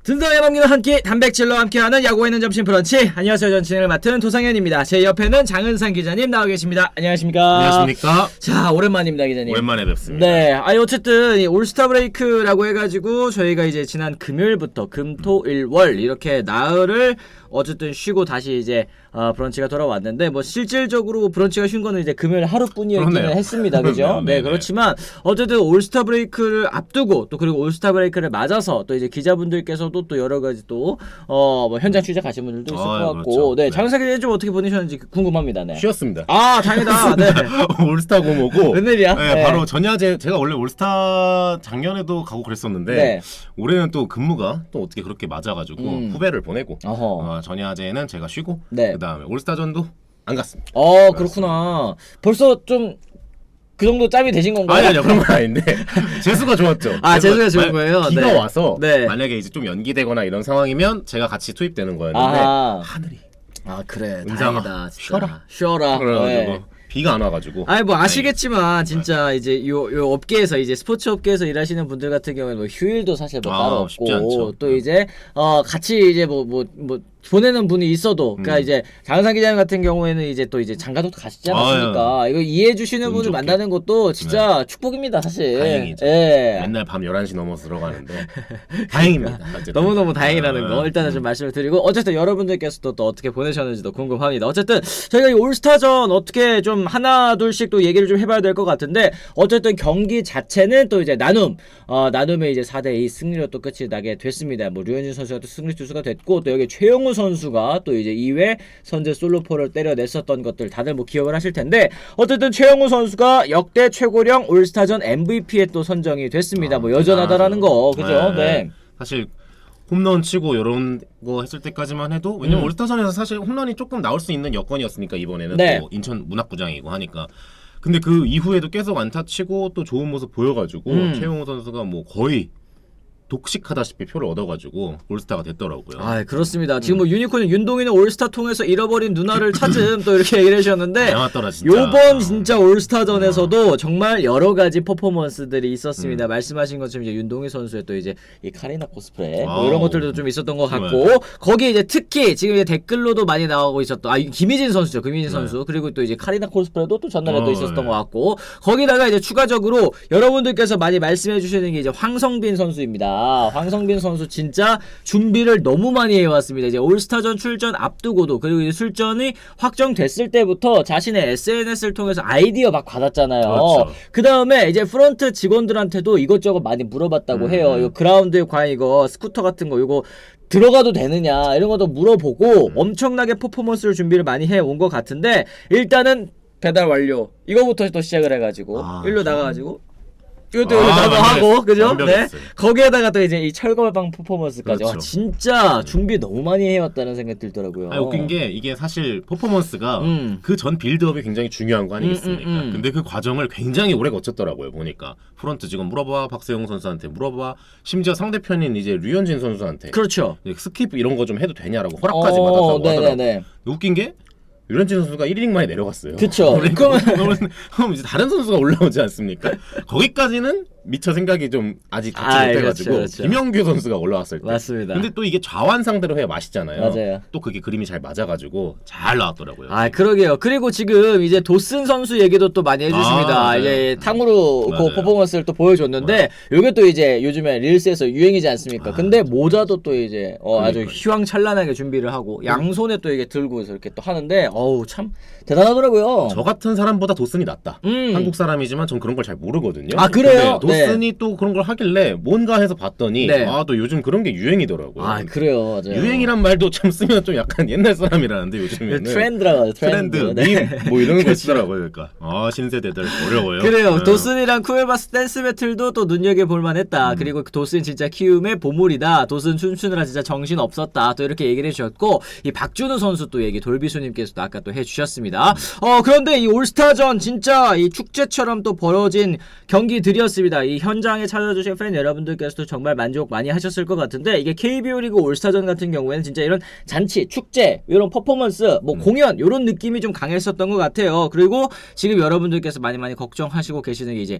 든든하게 먹는 한 끼 단백질로 함께하는 야구에 있는 점심 브런치. 안녕하세요. 전 진행을 맡은 도상현입니다. 제 옆에는 장은상 기자님 나와 계십니다. 안녕하십니까? 안녕하십니까? 자, 오랜만입니다, 기자님. 오랜만에 뵙습니다. 네, 아니 어쨌든 이 올스타 브레이크라고 해가지고 저희가 이제 지난 금요일부터 금토일월 이렇게 나흘을 어쨌든 쉬고 다시 이제 브런치가 돌아왔는데 뭐 실질적으로 브런치가 쉰 거는 이제 금요일 하루뿐이었기는 그렇네요. 했습니다, 그죠? 네, 그렇지만 어쨌든 올스타 브레이크를 앞두고 또 그리고 올스타 브레이크를 맞아서 또 이제 기자분들께서도 또 여러 가지 또 뭐 현장 취재 가신 분들도 있을 것 같고, 그렇죠. 네, 장사 기자님 좀 어떻게 보내셨는지 궁금합니다. 네. 쉬었습니다. 아, 다행이다. 네. 올스타 고모고. 웬일이야? 네, 네. 바로 전야제 제가 원래 올스타 작년에도 가고 그랬었는데 네. 올해는 또 근무가 또 어떻게 그렇게 맞아가지고 후배를 보내고 전야제는 제가 쉬고 네. 그 다음에 올스타전도 안 갔습니다. 그렇구나. 벌써 좀 그 정도 짬이 되신 건가요? 아니요 그런 건 아닌데 재수가 좋았죠. 재수가 좋은 거예요? 비가 네. 와서 네. 만약에 이제 좀 연기되거나 이런 상황이면 제가 같이 투입되는 거였는데 하늘이 그래. 은상아, 다행이다. 진짜. 쉬어라. 그래가지고 네. 비가 안 와가지고. 아니 뭐 아시겠지만 진짜 이제 요 업계에서 이제 스포츠 업계에서 일하시는 분들 같은 경우에는 뭐 휴일도 사실 뭐 따로 쉽지 없고 않죠. 또 이제 같이 이제 뭐 보내는 분이 있어도 그러니까 이제 장은상 기자님 같은 경우에는 이제 또 이제 장가도 가시지 않았습니까? 이거 이해해 주시는 분을 좋게. 만나는 것도 진짜 축복입니다, 사실. 다행이죠. 예. 맨날 밤 11시 넘어서 들어가는데 다행입니다. 너무너무 다행이라는 거 일단은 좀 음. 말씀을 드리고, 어쨌든 여러분들께서도 또 어떻게 보내셨는지도 궁금합니다. 어쨌든 저희가 이 올스타전 어떻게 좀 하나 둘씩 또 얘기를 좀 해봐야 될 것 같은데, 어쨌든 경기 자체는 또 이제 나눔의 이제 4대2 승리로 또 끝이 나게 됐습니다. 뭐 류현진 선수가 또 승리 투수가 됐고, 또 여기 최용우 선수가 또 이제 2회 선제 솔로포를 때려냈었던 것들 다들 뭐 기억을 하실 텐데, 어쨌든 최용우 선수가 역대 최고령 올스타전 MVP에 또 선정이 됐습니다. 뭐 여전하다라는 거, 그죠? 네. 사실 홈런 치고 이런 거 했을 때까지만 해도, 왜냐면 올스타전에서 사실 홈런이 조금 나올 수 있는 여건이었으니까 이번에는 네. 또 인천 문학구장이고 하니까. 근데 그 이후에도 계속 안타 치고 또 좋은 모습 보여가지고 최용우 선수가 뭐 거의 독식하다시피 표를 얻어가지고 올스타가 됐더라고요. 그렇습니다. 지금 뭐 유니콘은 윤동희는 올스타 통해서 잃어버린 누나를 찾음 또 이렇게 얘기를 해주셨는데, 닮았더라 진짜. 요번 진짜 올스타전에서도 정말 여러 가지 퍼포먼스들이 있었습니다. 말씀하신 것처럼 이제 윤동희 선수의 또 이제 이 카리나 코스프레 뭐 이런 것들도 좀 있었던 것 같고, 거기에 이제 특히 지금 이제 댓글로도 많이 나오고 있었던 김희진 선수죠. 김희진 선수. 그리고 또 이제 카리나 코스프레도 또 전날에 또 있었던 것 같고, 거기다가 이제 추가적으로 여러분들께서 많이 말씀해 주시는 게 이제 황성빈 선수입니다. 황성빈 선수 진짜 준비를 너무 많이 해왔습니다. 이제 올스타전 출전 앞두고도, 그리고 이제 출전이 확정됐을 때부터 자신의 SNS를 통해서 아이디어 막 받았잖아요. 그렇죠. 그 다음에 이제 프런트 직원들한테도 이것저것 많이 물어봤다고 해요. 이거 그라운드에 과연 이거 스쿠터 같은 거 이거 들어가도 되느냐 이런 것도 물어보고 엄청나게 퍼포먼스를 준비를 많이 해온 것 같은데, 일단은 배달 완료 이거부터 또 시작을 해가지고 일로 나가가지고 이것도 나도 하고, 그죠? 네. 거기에다가 또 이제 이 철거방 퍼포먼스까지. 그렇죠. 진짜 준비 너무 많이 해왔다는 생각이 들더라고요. 웃긴 게 이게 사실 퍼포먼스가 그 전 빌드업이 굉장히 중요한 거 아니겠습니까? 근데 그 과정을 굉장히 오래 거쳤더라고요. 보니까 프런트 지금 물어봐, 박세용 선수한테 물어봐, 심지어 상대편인 이제 류현진 선수한테 그렇죠. 스킵 이런 거 좀 해도 되냐라고 허락까지 받았다고 하더라고요. 웃긴 게 류현진 선수가 1이닝 만에 내려갔어요. 그쵸. 그럼 이제 다른 선수가 올라오지 않습니까? 거기까지는 미처 생각이 좀 아직 닿지 못해가지고 그렇죠. 김영규 선수가 올라왔을 때. 맞습니다. 근데 또 이게 좌완 상대로 해야 맛있잖아요. 맞아요. 또 그게 그림이 잘 맞아가지고 잘 나왔더라고요. 그러게요. 그리고 지금 이제 도슨 선수 얘기도 또 많이 해주십니다. 이제 탕후루 그 퍼포먼스를 또 보여줬는데, 요게 또 이제 요즘에 릴스에서 유행이지 않습니까? 근데 모자도 또 이제 아주 휘황찬란하게 준비를 하고 양손에 또 이게 들고 이렇게 또 하는데, 참 대단하더라고요. 저 같은 사람보다 도슨이 낫다. 한국 사람이지만 전 그런 걸 잘 모르거든요. 그래요? 도슨이 또 그런 걸 하길래 뭔가 해서 봤더니 또 요즘 그런 게 유행이더라고요. 그래요. 맞아요. 유행이란 말도 참 쓰면 좀 약간 옛날 사람이라는데 요즘에는 트렌드라고 트렌드, 밈, 뭐 이런 거 있더라고요. 그러니까 신세대들 어려워요. 그래요. 도슨이랑 쿠에바스 댄스 배틀도 또 눈여겨볼 만했다. 그리고 도슨 진짜 키움의 보물이다. 도슨 춤추느라 진짜 정신 없었다. 또 이렇게 얘기를 해주셨고, 이 박준우 선수 또 얘기 돌비수님께서도 아까 또 해주셨습니다. 그런데 이 올스타전 진짜 이 축제처럼 또 벌어진 경기들이었습니다. 이 현장에 찾아주신 팬 여러분들께서도 정말 만족 많이 하셨을 것 같은데 이게 KBO 리그 올스타전 같은 경우에는 진짜 이런 잔치, 축제, 이런 퍼포먼스, 뭐 공연 이런 느낌이 좀 강했었던 것 같아요. 그리고 지금 여러분들께서 많이 걱정하시고 계시는 게 이제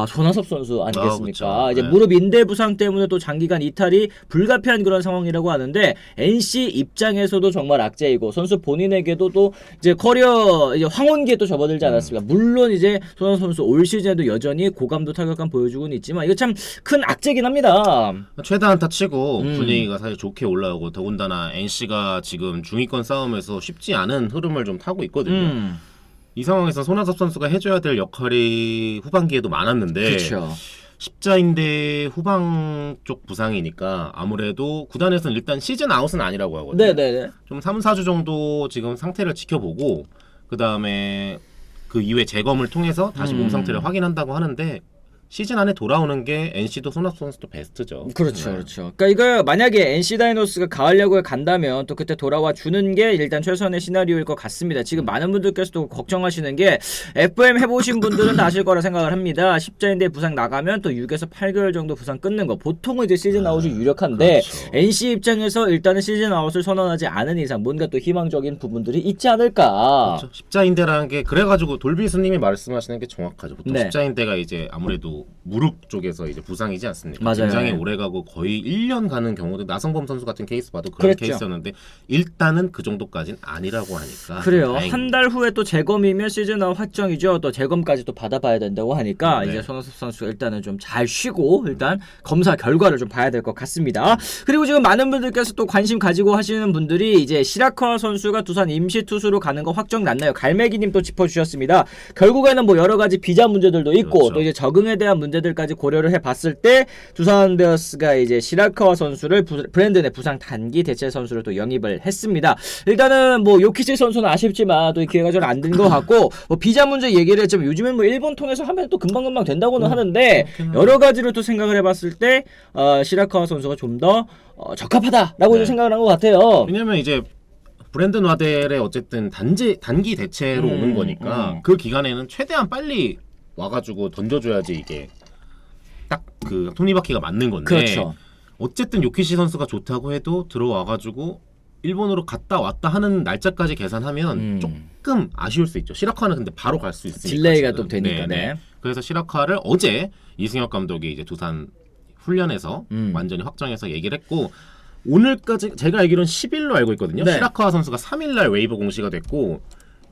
손아섭 선수 아니겠습니까? 이제 무릎 인대 부상 때문에 또 장기간 이탈이 불가피한 그런 상황이라고 하는데 NC 입장에서도 정말 악재이고 선수 본인에게도 또 이제 커리어 이제 황혼기에 또 접어들지 않았습니까? 물론 이제 손아섭 선수 올 시즌에도 여전히 고감도 타격감 보여주고는 있지만 이거 참 큰 악재긴 합니다. 최다 안타 치고 분위기가 사실 좋게 올라오고 더군다나 NC가 지금 중위권 싸움에서 쉽지 않은 흐름을 좀 타고 있거든요. 이 상황에서 손아섭 선수가 해줘야 될 역할이 후반기에도 많았는데 그쵸. 십자인대 후방 쪽 부상이니까 아무래도 구단에서는 일단 시즌 아웃은 아니라고 하거든요. 네네네. 좀 3, 4주 정도 지금 상태를 지켜보고 그 다음에 그 이후에 재검을 통해서 다시 몸 상태를 확인한다고 하는데 시즌 안에 돌아오는 게 NC도 손아섭 선수도 베스트죠. 그렇죠, 그렇죠. 그러니까 이거 만약에 NC 다이노스가 가을 야구에 간다면 또 그때 돌아와 주는 게 일단 최선의 시나리오일 것 같습니다. 지금 많은 분들께서도 걱정하시는 게 FM 해보신 분들은 다 아실 거라 생각을 합니다. 십자인대 부상 나가면 또 6에서 8개월 정도 부상 끊는 거 보통은 이제 시즌 아웃이 유력한데 그렇죠. NC 입장에서 일단은 시즌 아웃을 선언하지 않은 이상 뭔가 또 희망적인 부분들이 있지 않을까. 그렇죠. 십자인대라는 게 그래가지고 돌비스님이 말씀하시는 게 정확하죠. 보통 십자인대가 이제 아무래도 무릎 쪽에서 이제 부상이지 않습니까? 맞아요. 굉장히 오래가고 거의 1년 가는 경우도 나성범 선수 같은 케이스 봐도 그런 그랬죠. 케이스였는데 일단은 그 정도까지는 아니라고 하니까 그래요. 한 달 후에 또 재검이면 시즌 아웃 확정이죠. 또 재검까지 또 받아봐야 된다고 하니까 이제 손아섭 선수가 일단은 좀 잘 쉬고 일단 검사 결과를 좀 봐야 될 것 같습니다. 그리고 지금 많은 분들께서 또 관심 가지고 하시는 분들이 이제 시라카 선수가 두산 임시 투수로 가는 거 확정 났나요? 갈매기님 또 짚어주셨습니다. 결국에는 뭐 여러 가지 비자 문제들도 있고 그렇죠. 또 이제 적응에 대한 문제들까지 고려를 해봤을 때 두산 베어스가 이제 시라카와 선수를 브랜든의 부상 단기 대체 선수를 또 영입을 했습니다. 일단은 뭐 요키치 선수는 아쉽지만 또 이 기회가 좀 안 된 것 같고 뭐 비자 문제 얘기를 했지만 요즘엔 뭐 일본 통해서 하면 또 금방금방 된다고는 하는데 여러 가지로 또 생각을 해봤을 때 시라카와 선수가 좀 더 적합하다라고 생각을 한 것 같아요. 왜냐면 이제 브랜든 와델의 어쨌든 단기 대체로 오는 거니까 그 기간에는 최대한 빨리 와가지고 던져줘야지 이게 딱 그 톱니바퀴가 맞는 건데 그렇죠. 어쨌든 요키시 선수가 좋다고 해도 들어와가지고 일본으로 갔다 왔다 하는 날짜까지 계산하면 조금 아쉬울 수 있죠. 시라카는 근데 바로 갈 수 있으니까 딜레이가 지금. 또 되니까. 네. 그래서 시라카를 어제 이승엽 감독이 이제 두산 훈련에서 완전히 확정해서 얘기를 했고 오늘까지 제가 알기로는 10일로 알고 있거든요. 네. 시라카와 선수가 3일날 웨이브 공시가 됐고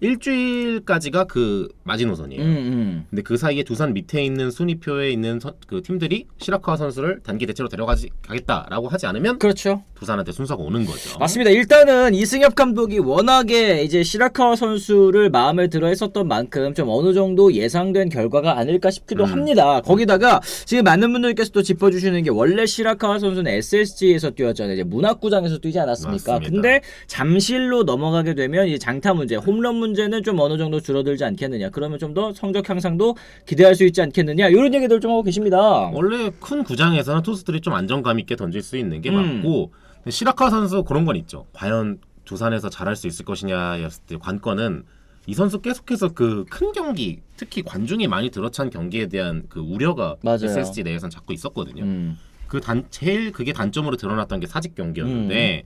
일주일까지가 그 마지노선이에요. 근데 그 사이에 두산 밑에 있는 순위표에 있는 그 팀들이 시라카와 선수를 단기 대체로 데려가겠다라고 하지 않으면 그렇죠. 두산한테 순서가 오는 거죠. 맞습니다. 일단은 이승엽 감독이 워낙에 이제 시라카와 선수를 마음에 들어 했었던 만큼 좀 어느 정도 예상된 결과가 아닐까 싶기도 합니다. 거기다가 지금 많은 분들께서 또 짚어주시는 게 원래 시라카와 선수는 SSG에서 뛰었잖아요. 이제 문학구장에서 뛰지 않았습니까? 맞습니다. 근데 잠실로 넘어가게 되면 이 장타 문제, 홈런 문제는 좀 어느 정도 줄어들지 않겠느냐. 그러면 좀 더 성적 향상도 기대할 수 있지 않겠느냐. 이런 얘기들 좀 하고 계십니다. 원래 큰 구장에서는 투수들이 좀 안정감 있게 던질 수 있는 게 맞고 시라카 선수 그런 건 있죠. 과연 두산에서 잘할 수 있을 것이냐였을 때 관건은 이 선수 계속해서 그 큰 경기, 특히 관중이 많이 들어찬 경기에 대한 그 우려가 맞아요. SSG 내에서는 자꾸 있었거든요. 제일 그게 단점으로 드러났던 게 사직 경기였는데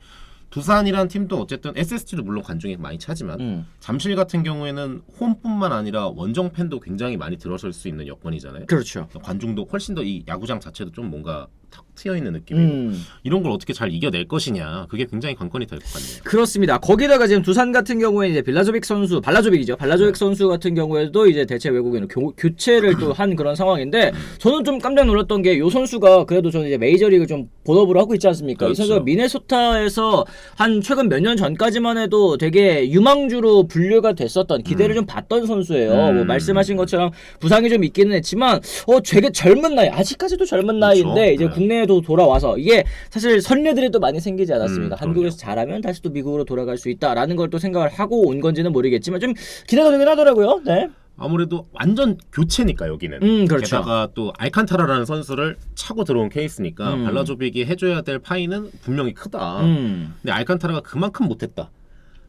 두산이란 팀도 어쨌든 SSG도 물론 관중이 많이 차지만 잠실 같은 경우에는 홈뿐만 아니라 원정 팬도 굉장히 많이 들어설 수 있는 여건이잖아요. 그렇죠. 관중도 훨씬 더 이 야구장 자체도 좀 뭔가 탁 트여 있는 느낌이고 이런 걸 어떻게 잘 이겨낼 것이냐 그게 굉장히 관건이 될 것 같네요. 그렇습니다. 거기다가 지금 두산 같은 경우에 이제 발라조빅 선수 같은 경우에도 이제 대체 외국인으로 교체를 또 한 그런 상황인데 저는 좀 깜짝 놀랐던 게 이 선수가 그래도 저는 이제 메이저리그 좀 본업으로 하고 있지 않습니까? 그렇죠. 이 선수가 미네소타에서 한 최근 몇 년 전까지만 해도 되게 유망주로 분류가 됐었던 기대를 좀 받던 선수예요. 뭐 말씀하신 것처럼 부상이 좀 있기는 했지만 되게 젊은 나이 아직까지도 젊은 나이인데 이제 국내에도 돌아와서 이게 사실 선례들이 또 많이 생기지 않았습니까? 한국에서 잘하면 다시 또 미국으로 돌아갈 수 있다라는 걸 또 생각을 하고 온 건지는 모르겠지만 좀 기대가 되긴 하더라고요. 네. 아무래도 완전 교체니까 여기는. 그렇죠. 게다가 또 알칸타라라는 선수를 차고 들어온 케이스니까 발라조빅이 해줘야 될 파이는 분명히 크다. 근데 알칸타라가 그만큼 못했다.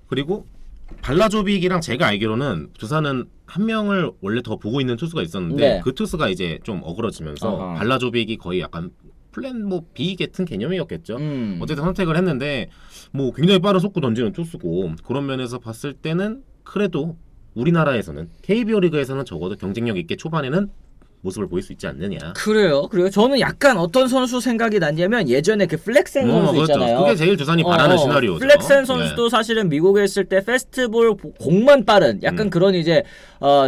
그리고 발라조빅이랑 제가 알기로는 두산은 한 명을 원래 더 보고 있는 투수가 있었는데 네. 그 투수가 이제 좀 어그러지면서 아하. 발라조빅이 거의 약간 플랜 뭐 B 같은 개념이었겠죠. 어쨌든 선택을 했는데 뭐 굉장히 빠른 속구 던지는 투수고 그런 면에서 봤을 때는 그래도 우리나라에서는 KBO 리그에서는 적어도 경쟁력 있게 초반에는 모습을 보일 수 있지 않느냐. 그래요. 저는 약간 어떤 선수 생각이 났냐면 예전에 그 플렉센 선수 그렇죠. 있잖아요. 그게 제일 두산이 바라는 시나리오죠. 플렉센 선수도 사실은 미국에 있을 때 페스티벌 공만 빠른 약간 그런 이제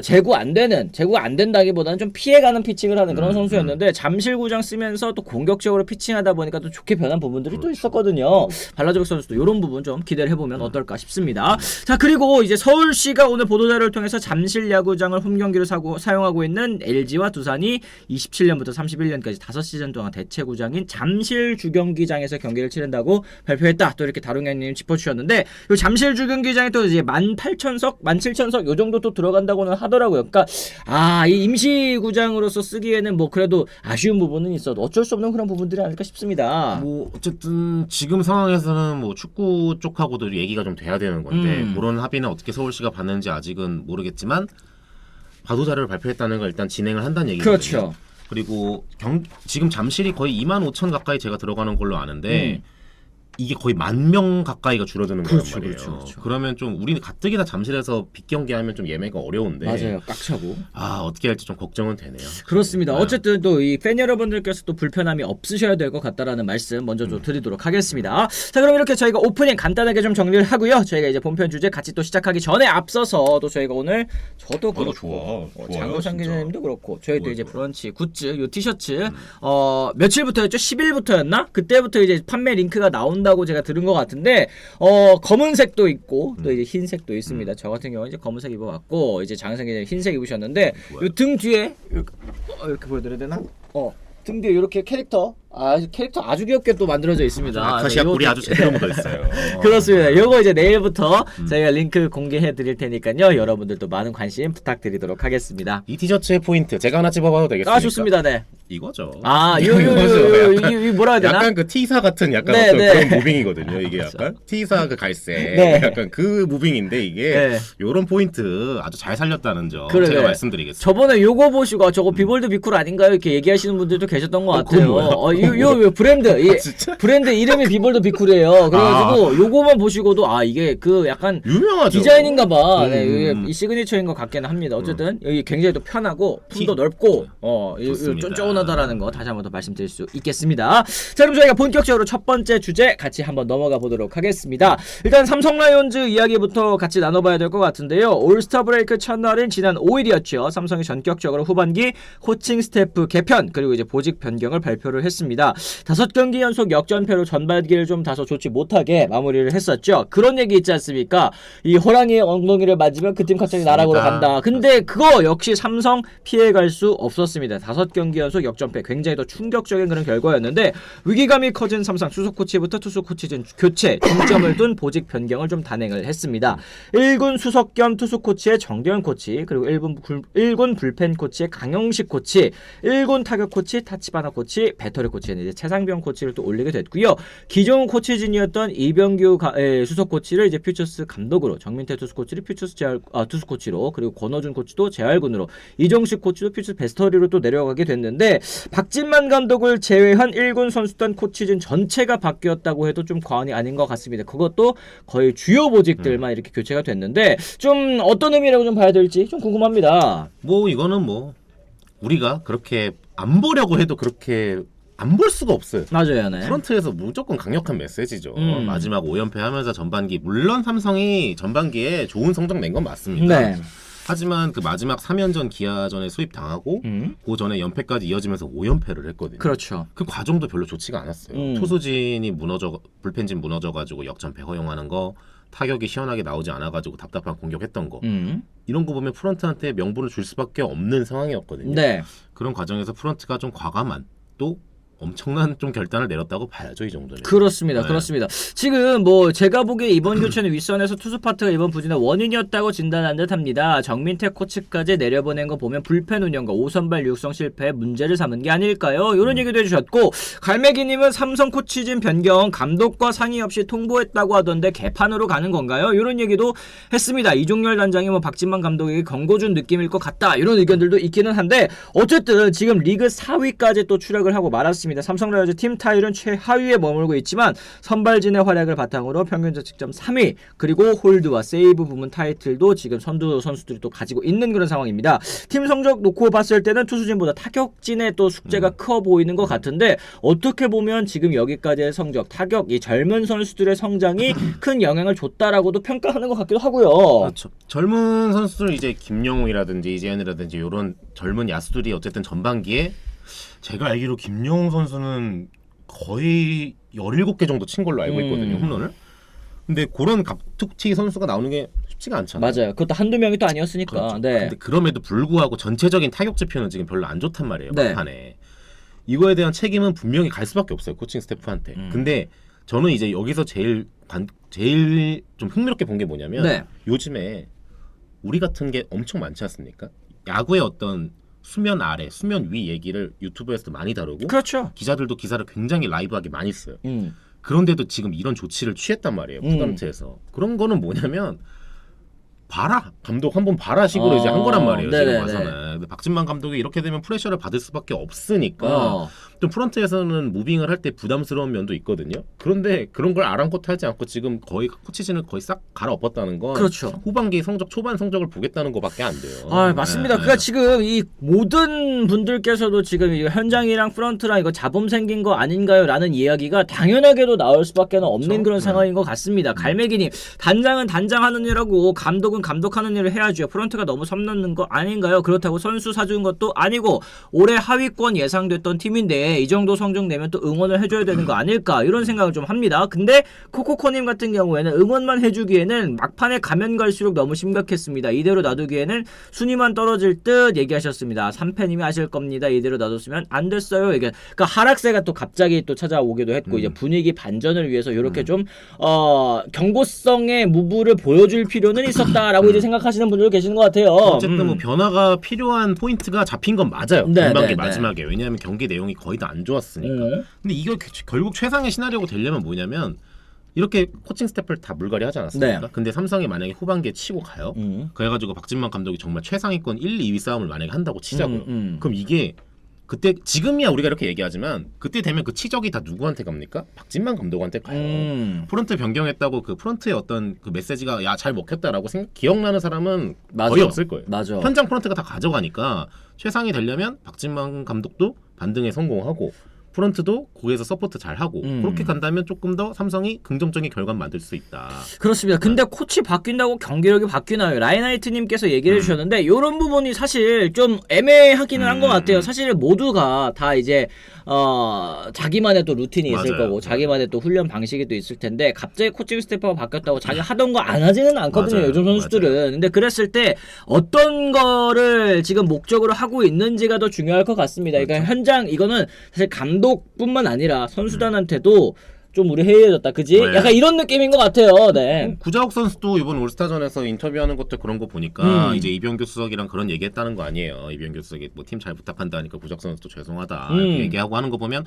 제구 안 된다기보다는 좀 피해가는 피칭을 하는 그런 선수였는데 잠실구장 쓰면서 또 공격적으로 피칭하다 보니까 또 좋게 변한 부분들이 또 있었거든요. 발라조빅 선수도 이런 부분 좀 기대를 해보면 어떨까 싶습니다. 자, 그리고 이제 서울시가 오늘 보도자료를 통해서 잠실 야구장을 홈경기로 사용하고 있는 LG와 두산이 27년부터 31년까지 5시즌 동안 대체 구장인 잠실 주경기장에서 경기를 치른다고 발표했다. 또 이렇게 다롱양님 짚어주셨는데 이 잠실 주경기장에 또 이제 18,000석, 17,000석 요 정도 또 들어간다고는 하더라고요. 그러니까 이 임시 구장으로서 쓰기에는 뭐 그래도 아쉬운 부분은 있어도 어쩔 수 없는 그런 부분들이 아닐까 싶습니다. 뭐 어쨌든 지금 상황에서는 뭐 축구 쪽하고도 얘기가 좀 돼야 되는 건데 그런 합의는 어떻게 서울시가 받는지 아직은 모르겠지만 바도자료를 발표했다는 걸 일단 진행을 한다는 얘기거든요. 그렇죠. 그리고 지금 잠실이 거의 25,000 가까이 제가 들어가는 걸로 아는데 이게 거의 10,000명 가까이가 줄어드는 거란 말이에요. 그렇죠. 그러면 좀 우리 가뜩이나 잠실에서 빅경기 하면 좀 예매가 어려운데 맞아요. 꽉차고. 어떻게 할지 좀 걱정은 되네요. 그렇습니다. 어쨌든 또 이 팬 여러분들께서 또 불편함이 없으셔야 될 것 같다라는 말씀 먼저 좀 드리도록 하겠습니다. 자, 그럼 이렇게 저희가 오프닝 간단하게 좀 정리를 하고요. 저희가 이제 본편 주제 같이 또 시작하기 전에 앞서서 또 저희가 오늘 저도 그렇고 장호상 기자님도 그렇고 저희도 이제 브런치 굿즈 요 티셔츠 며칠부터였죠? 10일부터였나? 그때부터 이제 판매 링크가 나온다고 제가 들은 것 같은데 검은색도 있고 또 이제 흰색도 있습니다. 저 같은 경우는 이제 검은색 입어봤고 이제 장호상 기자님 흰색 입으셨는데 요 등 뒤에 이렇게 보여드려야 되나? 등 뒤에 이렇게 캐릭터 아주 귀엽게 또 만들어져 있습니다. 아카시아 뿔이 아주 제대로 묻어 있어요. 그렇습니다. 요거 이제 내일부터 저희가 링크 공개해 드릴 테니까요. 여러분들도 많은 관심 부탁드리도록 하겠습니다. 이 티셔츠의 포인트 제가 하나 찝어봐도 되겠습니까? 좋습니다. 네. 이거죠. 이 뭐라 해야 되나? 약간 그 T사 같은 약간 네, 어떤 네. 그런 무빙이거든요. 이게 약간 T사 그 갈색 네. 약간 그 무빙인데 이게 요런 포인트 아주 잘 살렸다는 점 제가 말씀드리겠습니다. 저번에 요거 보시고 저거 비볼드 비쿨 아닌가요? 이렇게 얘기하시는 분들도 계셨던 것 같아요. 요 브랜드 브랜드 이름이 비볼드 비쿨이에요. 그래가지고 요거만 보시고도 이게 그 약간 유명하죠. 디자인인가봐. 이게 이 시그니처인 것 같기는 합니다. 어쨌든 여기 굉장히 또 편하고 품도 넓고 쫀쫀하다라는 거 다시 한번 더 말씀드릴 수 있겠습니다. 자, 그럼 저희가 본격적으로 첫 번째 주제 같이 한번 넘어가 보도록 하겠습니다. 일단 삼성 라이온즈 이야기부터 같이 나눠봐야 될 것 같은데요. 올스타 브레이크 첫날인 지난 5일이었죠. 삼성이 전격적으로 후반기 코칭 스태프 개편 그리고 이제 보직 변경을 발표를 했습니다. 5경기 연속 역전패로 전반기를 좀 다소 좋지 못하게 마무리를 했었죠. 그런 얘기 있지 않습니까? 이 호랑이의 엉덩이를 맞으면 그 팀 갑자기 나락으로 간다. 근데 그거 역시 삼성 피해갈 수 없었습니다. 5경기 연속 역전패 굉장히 더 충격적인 그런 결과였는데 위기감이 커진 삼성 수석 코치부터 투수 코치진 교체 중점을 둔 보직 변경을 좀 단행을 했습니다. 1군 수석 겸 투수 코치의 정대현 코치 그리고 1군 불펜 코치의 강영식 코치 1군 타격 코치 타치바나 코치 배터리 코치는 이제 최상병 코치를 또 올리게 됐고요. 기존 코치진이었던 이병규 수석 코치를 이제 퓨처스 감독으로 정민태 투수 코치를 퓨처스 투수 코치로 그리고 권호준 코치도 재활군으로 이종식 코치도 퓨처스 베스터리로 또 내려가게 됐는데 박진만 감독을 제외한 1군 선수단 코치진 전체가 바뀌었다고 해도 좀 과언이 아닌 것 같습니다. 그것도 거의 주요 보직들만 이렇게 교체가 됐는데 좀 어떤 의미라고 좀 봐야 될지 좀 궁금합니다. 뭐 이거는 뭐 우리가 그렇게 안 보려고 해도 그렇게 안 볼 수가 없어요. 맞아요, 네. 프런트에서 무조건 강력한 메시지죠. 마지막 5연패 하면서 전반기 물론 삼성이 전반기에 좋은 성적 낸 건 맞습니다. 네. 하지만 그 마지막 3연전 기아전에 수입당하고 그 전에 연패까지 이어지면서 5연패를 했거든요. 그렇죠. 그 과정도 별로 좋지가 않았어요. 투수진이 불펜진 무너져가지고 역전패 허용하는 거 타격이 시원하게 나오지 않아가지고 답답한 공격했던 거 이런 거 보면 프런트한테 명분을 줄 수밖에 없는 상황이었거든요. 네. 그런 과정에서 프런트가 좀 과감한 또 엄청난 좀 결단을 내렸다고 봐야죠, 이 정도는. 그렇습니다. 그렇습니다. 지금 뭐 제가 보기에 이번 교체는 윗선에서 투수 파트가 이번 부진의 원인이었다고 진단한 듯합니다. 정민택 코치까지 내려보낸 거 보면 불펜 운영과 5선발 육성 실패에 문제를 삼은 게 아닐까요? 이런 얘기도 해주셨고, 갈매기님은 삼성 코치진 변경 감독과 상의 없이 통보했다고 하던데 개판으로 가는 건가요? 이런 얘기도 했습니다. 이종열 단장이 뭐 박진만 감독에게 경고 준 느낌일 것 같다, 이런 의견들도 있기는 한데, 어쨌든 지금 리그 4위까지 또 추락을 하고 말았습니다. 삼성 라이온즈 팀 타율은 최하위에 머물고 있지만 선발진의 활약을 바탕으로 평균 자책점 3위, 그리고 홀드와 세이브 부문 타이틀도 지금 선두 선수들이 또 가지고 있는 그런 상황입니다. 팀 성적 놓고 봤을 때는 투수진보다 타격진의 또 숙제가 커 보이는 것 같은데, 어떻게 보면 지금 여기까지의 성적, 타격, 이 젊은 선수들의 성장이 큰 영향을 줬다라고도 평가하는 것 같기도 하고요. 그렇죠. 젊은 선수들 이제 김영웅이라든지 이재현이라든지 이런 젊은 야수들이 어쨌든 전반기에, 제가 알기로 김영웅 선수는 거의 17개 정도 친 걸로 알고 있거든요, 홈런을. 근데 그런 갑툭튀 선수가 나오는 게 쉽지가 않잖아요. 맞아요. 그것도 한두 명이 또 아니었으니까. 그렇죠. 네. 근데 그럼에도 불구하고 전체적인 타격 지표는 지금 별로 안 좋단 말이에요, 네. 막판에. 이거에 대한 책임은 분명히 갈 수밖에 없어요, 코칭 스태프한테. 근데 저는 이제 여기서 제일 좀 흥미롭게 본 게 뭐냐면, 네. 요즘에 우리 같은 게 엄청 많지 않습니까? 야구의 어떤 수면 아래, 수면 위 얘기를 유튜브에서도 많이 다루고, 그렇죠. 기자들도 기사를 굉장히 라이브하게 많이 써요. 그런데도 지금 이런 조치를 취했단 말이에요, 쿠던트에서. 그런 거는 뭐냐면, 봐라, 감독 한번 봐라 식으로 이제 한 거란 말이에요. 네네네. 지금 와서는. 근데 박진만 감독이 이렇게 되면 프레셔를 받을 수밖에 없으니까 좀 프런트에서는 무빙을 할 때 부담스러운 면도 있거든요. 그런데 그런 걸 아랑곳하지 않고 지금 거의 코치진을 거의 싹 갈아엎었다는 건, 그렇죠. 후반기 성적, 초반 성적을 보겠다는 것밖에 안 돼요. 아, 맞습니다. 그러니까 지금 이 모든 분들께서도 지금 이 현장이랑 프런트랑 이거 잡음 생긴 거 아닌가요? 라는 이야기가 당연하게도 나올 수밖에 없는 그렇죠? 그런 상황인 것 같습니다. 갈매기님, 단장은 단장하는 일하고 감독은 감독하는 일을 해야죠. 프런트가 너무 섬 넘는 거 아닌가요? 그렇다고 선수 사준 것도 아니고 올해 하위권 예상됐던 팀인데 이 정도 성적 내면 또 응원을 해줘야 되는 거 아닐까, 이런 생각을 좀 합니다. 근데 코코코님 같은 경우에는 응원만 해주기에는 막판에 가면 갈수록 너무 심각했습니다. 이대로 놔두기에는 순위만 떨어질 듯 얘기하셨습니다. 3패님이 아실 겁니다. 이대로 놔뒀으면 안 됐어요. 이게 그러니까 하락세가 또 갑자기 또 찾아오기도 했고, 이제 분위기 반전을 위해서 이렇게 좀 경고성의 무브를 보여줄 필요는 있었다라고 이제 생각하시는 분들도 계시는 것 같아요. 어쨌든 뭐 변화가 필요한 포인트가 잡힌 건 맞아요. 네, 전반기 네, 마지막에. 왜냐하면 경기 내용이 거의 다 안 좋았으니까. 근데 이걸 결국 최상의 시나리오가 되려면 뭐냐면, 이렇게 코칭 스태프를 다 물갈이 하지 않았습니까? 네. 근데 삼성이 만약에 후반기에 치고 가요. 그래가지고 박진만 감독이 정말 최상위권 1, 2위 싸움을 만약에 한다고 치자고요. 그럼 이게 그때, 지금이야 우리가 이렇게 얘기하지만 그때 되면 그 치적이 다 누구한테 갑니까? 박진만 감독한테 가요. 프런트 변경했다고 그 프런트의 어떤 그 메시지가 야 잘 먹혔다라고 기억나는 사람은 거의 없을 거예요. 맞아. 현장 프런트가 다 가져가니까 최상이 되려면 박진만 감독도 반등에 성공하고 프런트도 거기에서 서포트 잘하고 그렇게 간다면 조금 더 삼성이 긍정적인 결과를 만들 수 있다. 그렇습니다. 근데 코치 바뀐다고 경기력이 바뀌나요? 라인하이트님께서 얘기를 해주셨는데 이런 부분이 사실 좀 애매하기는 한 것 같아요. 사실 모두가 다 이제 자기만의 또 루틴이 있을 맞아요. 거고 자기만의 또 훈련 방식이 또 있을 텐데 갑자기 코칭 스태프가 바뀌었다고 자기 하던 거 안 하지는 않거든요. 맞아요. 요즘 선수들은. 맞아요. 근데 그랬을 때 어떤 거를 지금 목적으로 하고 있는지가 더 중요할 것 같습니다. 그러니까 현장 이거는 사실 감독뿐만 아니라 선수단한테도 좀 우리 해이해졌다, 그지? 네. 약간 이런 느낌인 것 같아요. 네. 구자욱 선수도 이번 올스타전에서 인터뷰하는 것도 그런 거 보니까 이제 이병규 수석이랑 그런 얘기했다는 거 아니에요. 이병규 수석이 뭐 팀 잘 부탁한다 하니까 구자욱 선수도 죄송하다 이렇게 얘기하고 하는 거 보면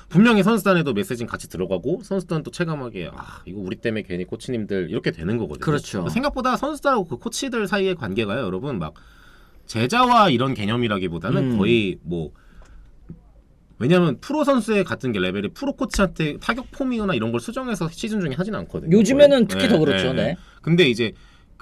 분명히 선수단에도 메시지는 같이 들어가고 선수단도 체감하게 이거 우리 때문에 괜히 코치님들 이렇게 되는 거거든요. 그렇죠. 생각보다 선수단하고 그 코치들 사이의 관계가요, 여러분, 막 제자와 이런 개념이라기보다는 거의 뭐, 왜냐하면 프로 선수의 같은 게 레벨이 프로 코치한테 타격 폼이거나 이런 걸 수정해서 시즌 중에 하진 않거든요. 요즘에는 거의. 특히 더 그렇죠. 네. 근데 이제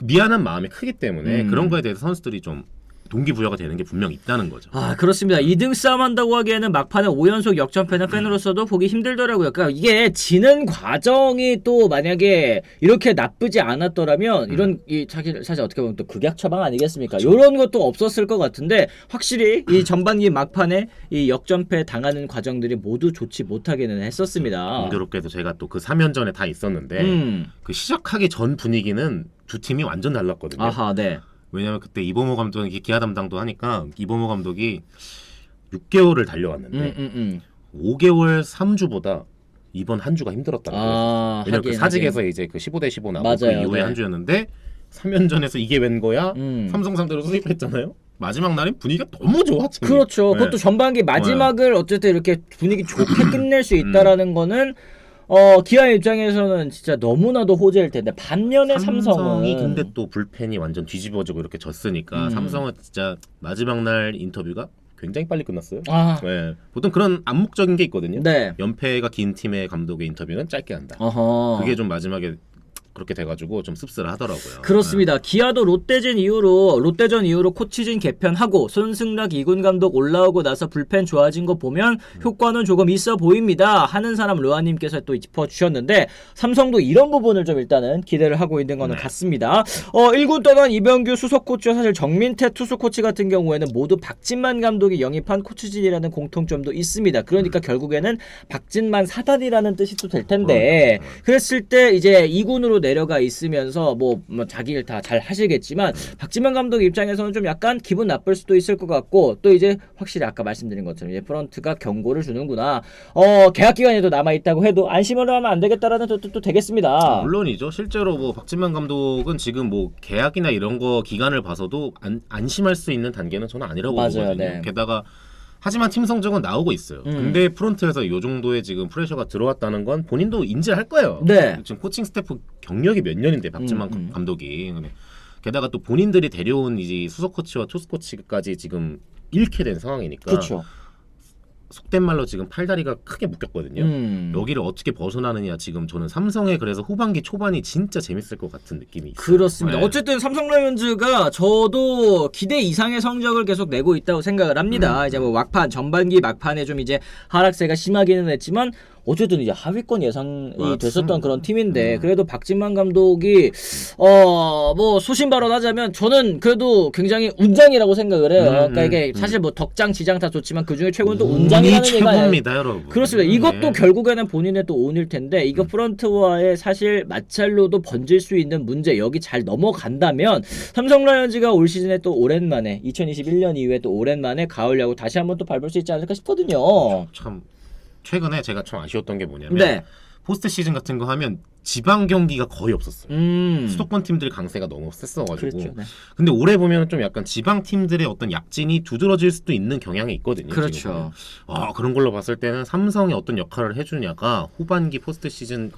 미안한 마음이 크기 때문에 그런 거에 대해서 선수들이 좀 동기부여가 되는 게 분명 있다는 거죠. 그렇습니다. 2등 싸움 한다고 하기에는 막판에 5연속 역전패는 팬으로서도 보기 힘들더라고요. 그러니까 이게 지는 과정이 또 만약에 이렇게 나쁘지 않았더라면 이런 사실 어떻게 보면 또 극약 처방 아니겠습니까? 이런 것도 없었을 것 같은데 확실히 이 전반기 막판에 이 역전패 당하는 과정들이 모두 좋지 못하게는 했었습니다. 공교롭게도 제가 또 그 3연전에 다 있었는데 그 시작하기 전 분위기는 두 팀이 완전 달랐거든요. 아하, 네. 왜냐면 그때 이범호 감독이 기아 담당도 하니까 이범호 감독이 6개월을 달려왔는데 5개월 3주보다 이번 한 주가 힘들었다는 거예요. 왜냐면 그 사직에서 이제 그 15대 15 나오고 그 이후에 한 주였는데 3연전에서 이게 웬 거야? 삼성 상대로 수입했잖아요. 마지막 날엔 분위기가 너무 좋아. 그렇죠. 그것도 전반기 마지막을 어쨌든 이렇게 분위기 좋게 끝낼 수 있다라는 거는 기아 입장에서는 진짜 너무나도 호재일 텐데 반면에 삼성이 근데 또 불펜이 완전 뒤집어지고 이렇게 졌으니까 삼성은 진짜 마지막 날 인터뷰가 굉장히 빨리 끝났어요. 네. 보통 그런 암묵적인 게 있거든요. 네. 연패가 긴 팀의 감독의 인터뷰는 짧게 한다. 그게 좀 마지막에 그렇게 돼가지고 좀 씁쓸하더라고요. 그렇습니다. 네. 기아도 롯데전 이후로 코치진 개편하고 손승락 2군 감독 올라오고 나서 불펜 좋아진 거 보면 효과는 조금 있어 보입니다. 하는 사람 로아님께서 또 짚어주셨는데 삼성도 이런 부분을 좀 일단은 기대를 하고 있는 거는 같습니다. 1군 떠난 이병규 수석 코치와 사실 정민태 투수 코치 같은 경우에는 모두 박진만 감독이 영입한 코치진이라는 공통점도 있습니다. 그러니까 결국에는 박진만 사단이라는 뜻이 또 될 텐데 그랬을 때 이제 2군으로 내려가 있으면서 뭐 자기 일 다 잘 하시겠지만 박진만 감독 입장에서는 좀 약간 기분 나쁠 수도 있을 것 같고 또 이제 확실히 아까 말씀드린 것처럼 이제 프런트가 경고를 주는구나. 계약 기간에도 남아 있다고 해도 안심을 하면 안 되겠다라는 뜻도 되겠습니다. 물론이죠. 실제로 뭐 박진만 감독은 지금 뭐 계약이나 이런 거 기간을 봐서도 안심할 수 있는 단계는 저는 아니라고 보거든요. 네. 게다가 하지만 팀 성적은 나오고 있어요. 근데 프론트에서 이 정도의 지금 프레셔가 들어왔다는 건 본인도 인지할 거예요. 네. 지금 코칭 스태프 경력이 몇 년인데 박진만 감독이. 게다가 또 본인들이 데려온 이제 수석 코치와 투수 코치까지 지금 잃게 된 상황이니까. 그렇죠. 속된 말로 지금 팔다리가 크게 묶였거든요. 여기를 어떻게 벗어나느냐 지금 저는 삼성의 그래서 후반기 초반이 진짜 재밌을 것 같은 느낌이 있어요. 그렇습니다. 네. 어쨌든 삼성 라이온즈가 저도 기대 이상의 성적을 계속 내고 있다고 생각을 합니다. 이제 뭐 막판 전반기 막판에 좀 이제 하락세가 심하기는 했지만 어쨌든 이제 하위권 예상이 됐었던 그런 팀인데 그래도 박진만 감독이 뭐 소신 발언하자면 저는 그래도 굉장히 운장이라고 생각을 해요. 그러니까 이게 사실 뭐 덕장 지장 다 좋지만 그 중에 최고는 또 운장이라는 얘기가 최고입니다, 여러분. 그렇습니다. 이것도 결국에는 본인의 또 운일 텐데 이거 프런트와의 사실 마찰로도 번질 수 있는 문제 여기 잘 넘어간다면 삼성 라이온즈가 올 시즌에 또 오랜만에 2021년 이후에 또 오랜만에 가을 야구 다시 한번 또 밟을 수 있지 않을까 싶거든요. 참. 최근에 제가 참 아쉬웠던 게 뭐냐면 포스트 시즌 같은 거 하면 지방 경기가 거의 없었어요. 수도권 팀들 강세가 너무 셌어가지고. 그렇죠, 네. 근데 올해 보면 좀 약간 지방 팀들의 어떤 약진이 두드러질 수도 있는 경향이 있거든요. 그렇죠. 그런 걸로 봤을 때는 삼성이 어떤 역할을 해주냐가 후반기 포스트 시즌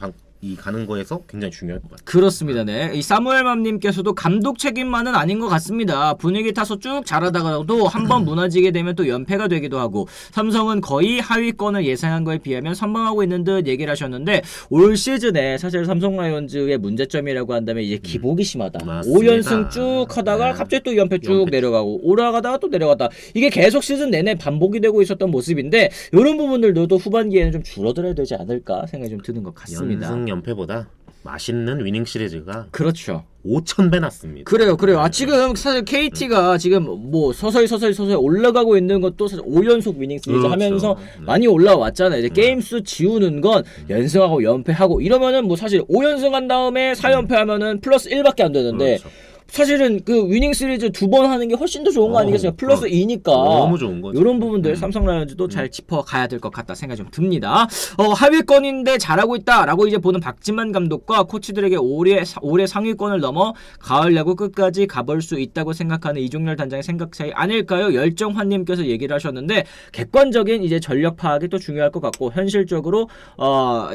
가는 거에서 굉장히 중요할 것 같아요. 그렇습니다. 네. 이 사무엘맘님께서도 감독 책임만은 아닌 것 같습니다. 분위기 타서 쭉 잘하다가도 한번 무너지게 되면 또 연패가 되기도 하고 삼성은 거의 하위권을 예상한 거에 비하면 선방하고 있는 듯 얘기를 하셨는데 올 시즌에 사실 삼성 라이온즈의 문제점이라고 한다면 이제 기복이 심하다. 맞습니다. 5연승 쭉 하다가 갑자기 또 연패 쭉 내려가고 올라가다가 또 내려갔다. 이게 계속 시즌 내내 반복이 되고 있었던 모습인데 이런 부분들도 또 후반기에는 좀 줄어들어야 되지 않을까 생각이 좀 드는 것 같습니다. 연패보다 맛있는 위닝 시리즈가 그렇죠. 5,000배 났습니다. 그래요. 지금 사실 KT가 지금 뭐 서서히 올라가고 있는 것도 사실 5연속 위닝 시리즈 하면서 많이 올라왔잖아요. 이제 게임 수 지우는 건 연승하고 연패하고 이러면은 뭐 사실 5연승 한 다음에 4연패 하면은 플러스 1밖에 안 되는데 사실은 그 위닝 시리즈 2번 하는 게 훨씬 더 좋은 거 아니겠어요? 플러스 2니까. 너무 좋은 거죠. 이런 부분들 삼성 라이온즈도 잘 짚어가야 될 것 같다 생각이 좀 듭니다. 하위권인데 잘하고 있다라고 이제 보는 박진만 감독과 코치들에게 올해 상위권을 넘어 가을 야구 끝까지 가볼 수 있다고 생각하는 이종렬 단장의 생각 차이 아닐까요? 열정환님께서 얘기를 하셨는데 객관적인 이제 전력 파악이 또 중요할 것 같고 현실적으로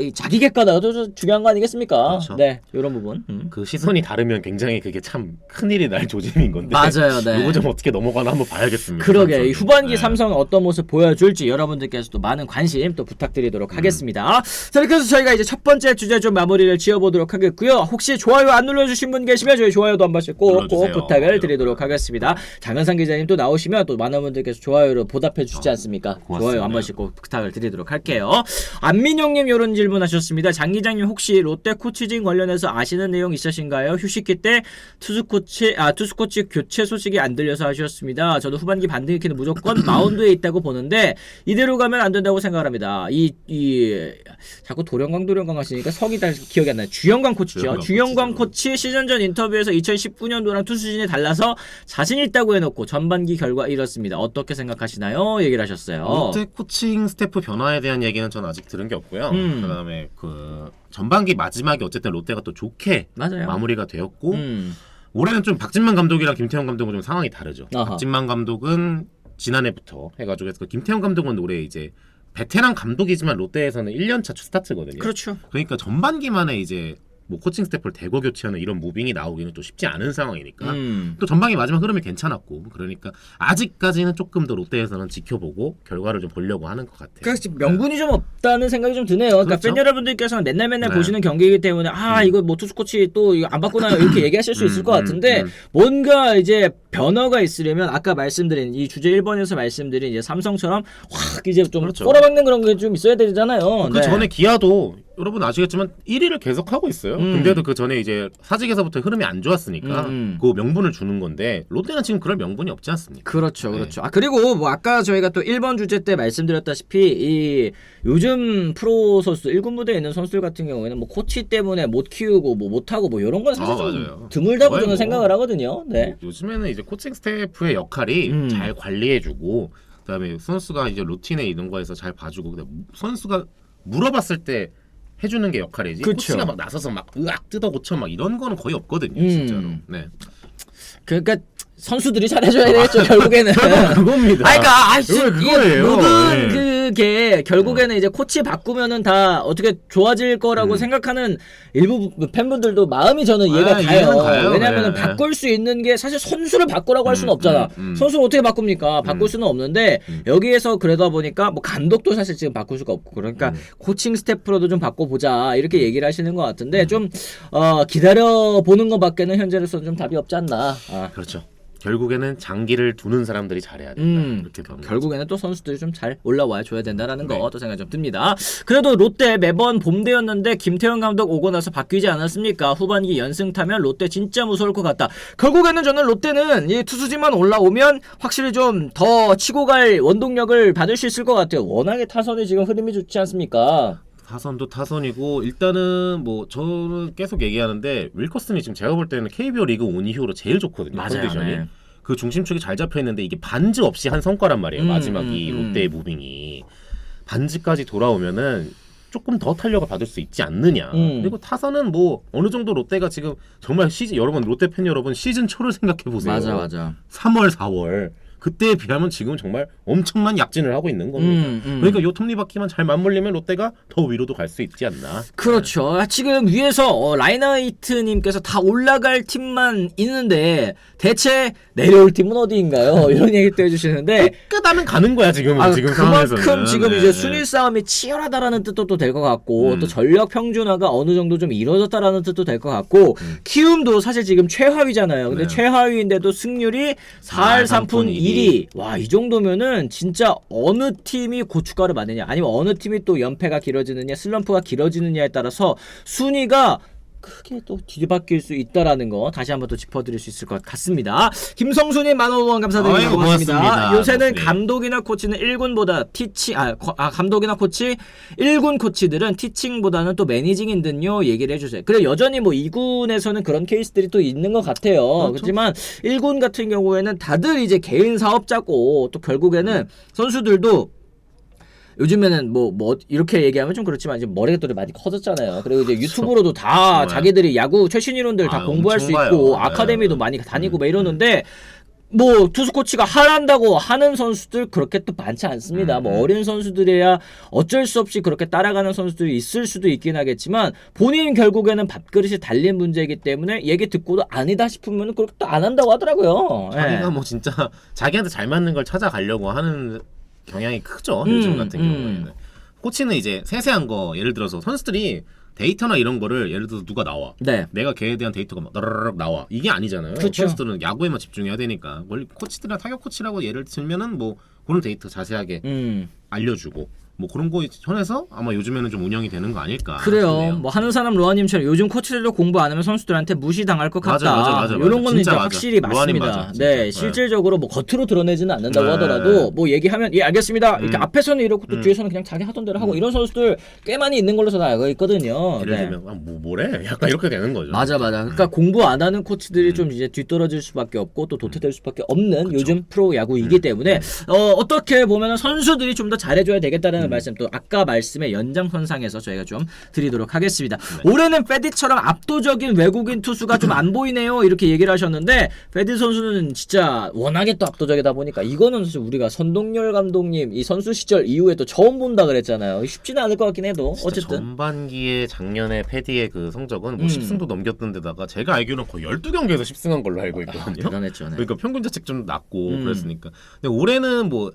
이 자기 객관화도 중요한 거 아니겠습니까? 그렇죠. 네, 이런 부분. 그 시선이 다르면 굉장히 그게 참 큰일이 날 조짐인 건데 맞아요. 네. 이거 좀 어떻게 넘어가나 한번 봐야겠습니다. 그러게 후반기 삼성은 어떤 모습 보여줄지 여러분들께서도 많은 관심 또 부탁드리도록 하겠습니다. 자 이렇게 해서 저희가 이제 첫 번째 주제 좀 마무리를 지어보도록 하겠고요. 혹시 좋아요 안 눌러주신 분 계시면 저희 좋아요도 한 번씩 꼭 부탁을 드리도록 하겠습니다. 장은상 기자님 또 나오시면 또 많은 분들께서 좋아요로 보답해 주시지 않습니까? 좋아요 한 번씩 꼭 부탁을 드리도록 할게요. 안민영님 이런 질문 하셨습니다. 장 기자님 혹시 롯데 코치진 관련해서 아시는 내용 있으신가요? 휴식기 때 투수 투수 코치 교체 소식이 안 들려서 아쉬웠습니다. 저도 후반기 반등키는 무조건 마운드에 있다고 보는데 이대로 가면 안 된다고 생각합니다. 자꾸 도령광 하시니까 성이 다 기억이 안 나요. 주영광 코치죠. 주영광 코치 시즌 전 인터뷰에서 2019년도랑 투수진이 달라서 자신 있다고 해놓고 전반기 결과 이렇습니다. 어떻게 생각하시나요? 얘기를 하셨어요. 롯데 코칭 스태프 변화에 대한 얘기는 전 아직 들은 게 없고요. 그다음에 그 전반기 마지막에 어쨌든 롯데가 또 좋게 맞아요. 마무리가 되었고 올해는 좀 박진만 감독이랑 김태형 감독은 좀 상황이 다르죠. 아하. 박진만 감독은 지난해부터 해가지고 해서 김태형 감독은 올해 이제 베테랑 감독이지만 롯데에서는 1년차 스타트거든요. 그렇죠. 그러니까 전반기만에 이제 뭐 코칭 스태프를 대거 교체하는 이런 무빙이 나오기는 또 쉽지 않은 상황이니까 또 전반기 마지막 흐름이 괜찮았고 그러니까 아직까지는 조금 더 롯데에서는 지켜보고 결과를 좀 보려고 하는 것 같아요. 그러니까 지금 명분이 좀 없다는 생각이 좀 드네요. 그러니까 그렇죠? 팬 여러분들께서는 맨날 네. 보시는 경기이기 때문에 이거 뭐 투수 코치 또 이거 안 바꾸나요? 이렇게 얘기하실 수 있을 것 같은데 뭔가 이제 변화가 있으려면 아까 말씀드린 이 주제 1번에서 말씀드린 이제 삼성처럼 확 이제 좀 그렇죠. 꼬라박는 그런 게 좀 있어야 되잖아요. 그 전에 기아도 여러분 아시겠지만 1위를 계속 하고 있어요. 근데도 그 전에 이제 사직에서부터 흐름이 안 좋았으니까 그 명분을 주는 건데 롯데는 지금 그럴 명분이 없지 않습니까? 그렇죠. 그리고 뭐 아까 저희가 또 1번 주제 때 말씀드렸다시피 이 요즘 프로 선수 1군 무대에 있는 선수들 같은 경우에는 뭐 코치 때문에 못 키우고 뭐 못하고 뭐 이런 건 사실 좀 맞아요. 드물다고 저는 뭐 생각을 하거든요. 네. 요즘에는 이제 코칭 스태프의 역할이 잘 관리해주고 그다음에 선수가 이제 루틴에 이런 거에서 잘 봐주고 그다음에 선수가 물어봤을 때 해주는 게 역할이지. 그쵸. 코치가 막 나서서 막 으악 뜯어 고쳐 막 이런 거는 거의 없거든요, 진짜로. 네. 그러니까 선수들이 잘해줘야 되겠죠 결국에는. 그겁니다. 그거예요. 모든 네. 그게 결국에는 이제 코치 바꾸면은 다 어떻게 좋아질 거라고 생각하는 일부 팬분들도 마음이 저는 이해가 가요. 왜냐하면 네. 바꿀 수 있는 게 사실 선수를 바꾸라고 할 수는 없잖아. 선수를 어떻게 바꿉니까? 바꿀 수는 없는데 여기에서 그러다 보니까 뭐 감독도 사실 지금 바꿀 수가 없고 그러니까 코칭 스태프로도 좀 바꿔보자 이렇게 얘기를 하시는 것 같은데 좀 기다려 보는 것밖에는 현재로서는 좀 답이 없지 않나. 그렇죠. 결국에는 장기를 두는 사람들이 잘해야 된다. 이렇게 결국에는 또 선수들이 좀 잘 올라와 줘야 된다라는 거 또 생각이 좀 듭니다. 그래도 롯데 매번 봄 되었는데 김태형 감독 오고 나서 바뀌지 않았습니까? 후반기 연승 타면 롯데 진짜 무서울 것 같다. 결국에는 저는 롯데는 이 투수진만 올라오면 확실히 좀 더 치고 갈 원동력을 받을 수 있을 것 같아요. 워낙에 타선이 지금 흐름이 좋지 않습니까? 타선도 타선이고 일단은 뭐 저는 계속 얘기하는데 윌커슨이 지금 제가 볼 때는 KBO 리그 온 이후로 제일 좋거든요. 맞아요, 컨디션이. 네. 그 중심축이 잘 잡혀 있는데 이게 반즈 없이 한 성과란 말이에요. 마지막이 롯데의 무빙이 반즈까지 돌아오면은 조금 더 탄력을 받을 수 있지 않느냐. 그리고 타선은 뭐 어느 정도 롯데가 지금 정말 여러분 롯데 팬 여러분 시즌 초를 생각해 보세요. 맞아. 3월 4월 그때에 비하면 지금 정말 엄청난 약진을 하고 있는 겁니다. 그러니까 요 톱니바퀴만 잘 맞물리면 롯데가 더 위로도 갈 수 있지 않나. 그렇죠. 지금 위에서 라이나이트님께서 다 올라갈 팀만 있는데 대체 내려올 팀은 어디인가요? 이런 얘기도 해주시는데 끝하면 가는 거야 지금 지금 그만큼 상황에서는. 지금 이제 순위 싸움이 치열하다라는 뜻도 또 될 것 같고 또 전력 평준화가 어느 정도 좀 이루어졌다라는 뜻도 될 것 같고 키움도 사실 지금 최하위잖아요. 근데 최하위인데도 승률이 4할 3푼 1위. 와, 이 정도면은 진짜 어느 팀이 고춧가루 맞느냐 아니면 어느 팀이 또 연패가 길어지느냐 슬럼프가 길어지느냐에 따라서 순위가 크게 또 뒤바뀔 수 있다라는 거 다시 한번 또 짚어드릴 수 있을 것 같습니다. 김성수님 만원 감사드립니다. 고맙습니다. 요새는 감독이나 코치는 1군보다 감독이나 코치 1군 코치들은 티칭보다는 또 매니징인 듯요 얘기를 해주세요. 그래 여전히 뭐 2군에서는 그런 케이스들이 또 있는 것 같아요. 그렇죠. 그렇지만 1군 같은 경우에는 다들 이제 개인 사업자고 또 결국에는 선수들도 요즘에는 뭐 이렇게 얘기하면 좀 그렇지만 이제 머리가 또 많이 커졌잖아요. 그리고 이제 유튜브로도 다 자기들이 야구 최신 이론들 다 공부할 수 있고 아카데미도 많이 다니고 막 이러는데 뭐 투수 코치가 하란다고 하는 선수들 그렇게 또 많지 않습니다. 뭐 어린 선수들이야 어쩔 수 없이 그렇게 따라가는 선수들이 있을 수도 있긴 하겠지만 본인 결국에는 밥그릇이 달린 문제이기 때문에 얘기 듣고도 아니다 싶으면 그렇게 또 안 한다고 하더라고요. 자기가 뭐 진짜 자기한테 잘 맞는 걸 찾아가려고 하는 경향이 크죠. 요즘 같은 경우에는. 코치는 이제 세세한 거 예를 들어서 선수들이 데이터나 이런 거를 예를 들어서 누가 나와. 네. 내가 걔에 대한 데이터가 막 따라락 나와. 이게 아니잖아요. 그쵸. 선수들은 야구에만 집중해야 되니까. 원래 코치들이나 타격 코치라고 예를 들면은 뭐 그런 데이터 자세하게 알려주고 뭐 그런 거 현에서 아마 요즘에는 좀 운영이 되는 거 아닐까. 그래요. 싶네요. 뭐 하는 사람 로아님처럼 요즘 코치들도 공부 안 하면 선수들한테 무시당할 것 같다. 맞아. 이런 거는 진짜 이제 맞아. 확실히 로아님 맞습니다. 맞아, 진짜. 네, 실질적으로 뭐 겉으로 드러내지는 않는다고 네. 하더라도 뭐 얘기하면 예 알겠습니다. 이렇게 앞에서는 이렇고 또 뒤에서는 그냥 자기 하던 대로 하고 이런 선수들 꽤 많이 있는 걸로 저는 알고 있거든요. 예를 네. 들면 뭐래? 약간 이렇게 되는 거죠. 맞아. 그러니까 공부 안 하는 코치들이 좀 이제 뒤떨어질 수밖에 없고 또 도태될 수밖에 없는 요즘 프로 야구이기 때문에 어떻게 보면 선수들이 좀 더 잘해줘야 되겠다라는 말씀 또 아까 말씀의 연장선상에서 저희가 좀 드리도록 하겠습니다. 올해는 페디처럼 압도적인 외국인 투수가 좀 안 보이네요. 이렇게 얘기를 하셨는데 페디 선수는 진짜 워낙에 또 압도적이다 보니까 이거는 사실 우리가 선동열 감독님 이 선수 시절 이후에 또 처음 본다 그랬잖아요. 쉽지는 않을 것 같긴 해도 어쨌든 전반기에 작년에 패디의 그 성적은 뭐 10승도 넘겼던 데다가 제가 알기로는 거의 12경기에서 10승한 걸로 알고 있거든요. 대단했죠. 네. 그러니까 평균 자책 좀 낮고 그랬으니까. 근데 올해는 뭐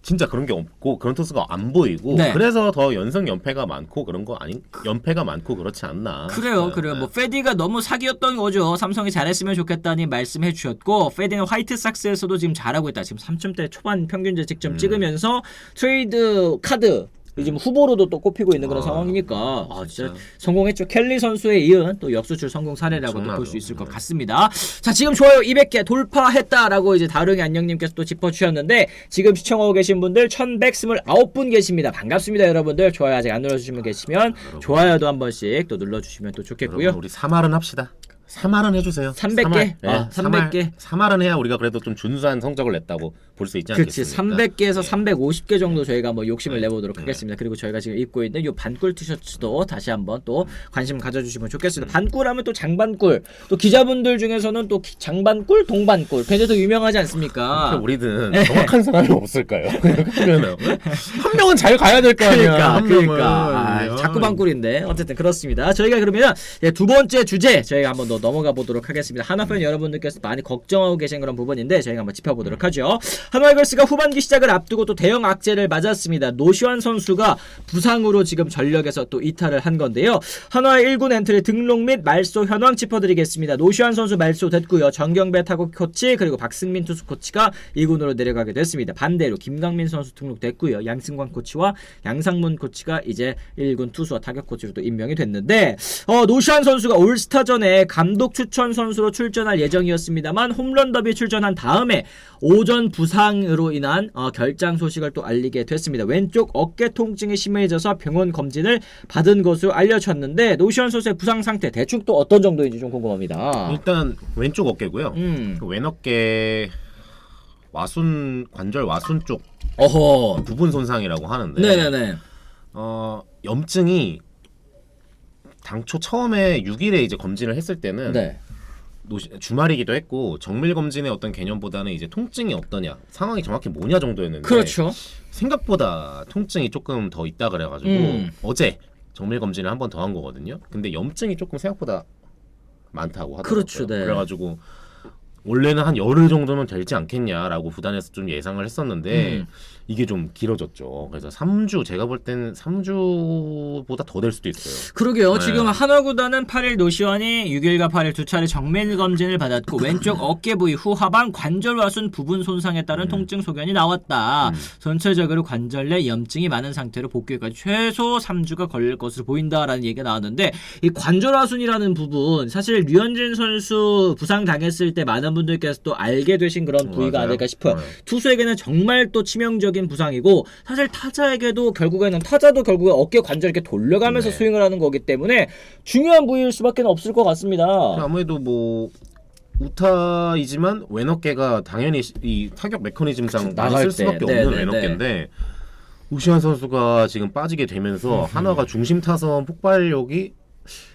진짜 그런 게 없고 그런 투수가 안 보이고 네. 그래서 더 연승 연패가 많고 그런 거 아닌 연패가 많고 그렇지 않나. 그래요. 뭐 페디가 너무 사기였던 거죠. 삼성이 잘했으면 좋겠다니 말씀해 주셨고 페디는 화이트삭스에서도 지금 잘하고 있다. 지금 3점대 초반 평균 자책점 찍으면서 트레이드 카드 지금 후보로도 또 꼽히고 있는 그런 상황이니까 진짜 성공했죠. 켈리 선수에 이은 또 역수출 성공 사례라고도 볼 수 있을 것 같습니다. 자, 지금 좋아요 200개 돌파했다라고 이제 다릉이 안녕님께서 또 짚어주셨는데 지금 시청하고 계신 분들 1129분 계십니다. 반갑습니다, 여러분들. 좋아요 아직 안 눌러주시면 계시면 좋아요도 한 번씩 또 눌러주시면 또 좋겠고요. 여러분, 우리 3할은 합시다. 3할은 해주세요. 300개? 300개. 3할은 해야 우리가 그래도 좀 준수한 성적을 냈다고 볼 수 있지 않겠습니까? 그렇지. 300개에서 350개 정도 저희가 뭐 욕심을 내보도록 하겠습니다. 그리고 저희가 지금 입고 있는 이 반꿀 티셔츠도 다시 한번 또 관심 가져주시면 좋겠습니다. 반꿀하면 또 장반꿀. 또 기자분들 중에서는 또 장반꿀, 동반꿀. 굉장히 더 유명하지 않습니까? 우리는 정확한 사람이 없을까요? 한 명은 잘 가야 될 거 아니야. 그러니까. 자꾸 반꿀인데 어쨌든 그렇습니다. 저희가 그러면 두 번째 주제 저희가 한번 더 넘어가 보도록 하겠습니다. 하나팬 여러분들께서 많이 걱정하고 계신 그런 부분인데 저희가 한번 짚어보도록 하죠. 한화 이글스가 후반기 시작을 앞두고 또 대형 악재를 맞았습니다. 노시환 선수가 부상으로 지금 전력에서 또 이탈을 한 건데요. 한화의 1군 엔트리 등록 및 말소 현황 짚어드리겠습니다. 노시환 선수 말소 됐고요. 정경배 타구 코치 그리고 박승민 투수 코치가 2군으로 내려가게 됐습니다. 반대로 김강민 선수 등록됐고요. 양승관 코치와 양상문 코치가 이제 1군 투수와 타격 코치로 또 임명이 됐는데 노시환 선수가 올스타전에 감독 추천 선수로 출전할 예정이었습니다만 홈런 더비 출전한 다음에 오전 부상으로 인한 결장 소식을 또 알리게 됐습니다. 왼쪽 어깨 통증이 심해져서 병원 검진을 받은 것으로 알려졌는데 노시환 선수의 부상 상태 대충 또 어떤 정도인지 좀 궁금합니다. 일단 왼쪽 어깨고요. 그 왼어깨 관절 와순 쪽 부분 손상이라고 하는데 네네네. 염증이 당초 처음에 6일에 이제 검진을 했을 때는 주말이기도 했고 정밀 검진의 어떤 개념보다는 이제 통증이 어떠냐 상황이 정확히 뭐냐 정도였는데 그렇죠. 생각보다 통증이 조금 더 있다 그래가지고 어제 정밀 검진을 한 번 더 한 거거든요. 근데 염증이 조금 생각보다 많다고 하더라고요. 그렇죠, 네. 그래가지고 원래는 한 열흘 정도는 되지 않겠냐라고 구단에서 좀 예상을 했었는데 이게 좀 길어졌죠. 그래서 3주 제가 볼 때는 3주보다 더 될 수도 있어요. 그러게요. 네. 지금 한화구단은 8일 노시환이 6일과 8일 두 차례 정밀 검진을 받았고 왼쪽 어깨 부위 후하방 관절 와순 부분 손상에 따른 통증 소견이 나왔다. 전체적으로 관절 내 염증이 많은 상태로 복귀까지 최소 3주가 걸릴 것으로 보인다라는 얘기가 나왔는데 이 관절 와순이라는 부분 사실 류현진 선수 부상 당했을 때 많은 분들께서 또 알게 되신 그런 부위가 아닐까 싶어요. 투수에게는 정말 또 치명적인 부상이고 사실 타자에게도 결국에는 타자도 어깨 관절 이렇게 돌려가면서 스윙을 하는 거기 때문에 중요한 부위일 수밖에 없을 것 같습니다. 아무래도 뭐 우타이지만 왼어깨가 당연히 이 타격 메커니즘상 나갈 수밖에 없는 왼어깨인데 우시환 선수가 지금 빠지게 되면서 한화가 중심 타선 폭발력이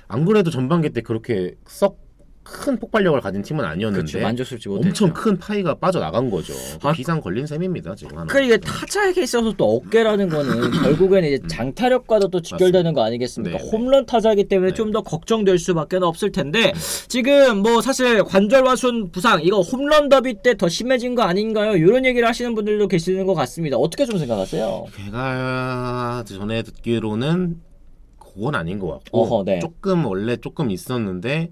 안 그래도 전반기 때 그렇게 썩 큰 폭발력을 가진 팀은 아니었는데 그렇죠. 만족스럽지 못했죠. 엄청 큰 파이가 빠져나간 거죠. 비상 걸린 셈입니다. 지금 하나. 그러니까 이게 타자에게 있어서 또 어깨라는 거는 결국에는 이제 장타력과도 또 직결되는 거 아니겠습니까? 네네. 홈런 타자이기 때문에 좀 더 걱정될 수밖에 없을 텐데 지금 뭐 사실 관절 와순 부상 이거 홈런 더비 때 더 심해진 거 아닌가요? 이런 얘기를 하시는 분들도 계시는 것 같습니다. 어떻게 좀 생각하세요? 제가 전에 듣기로는 그건 아닌 것 같고 조금 원래 조금 있었는데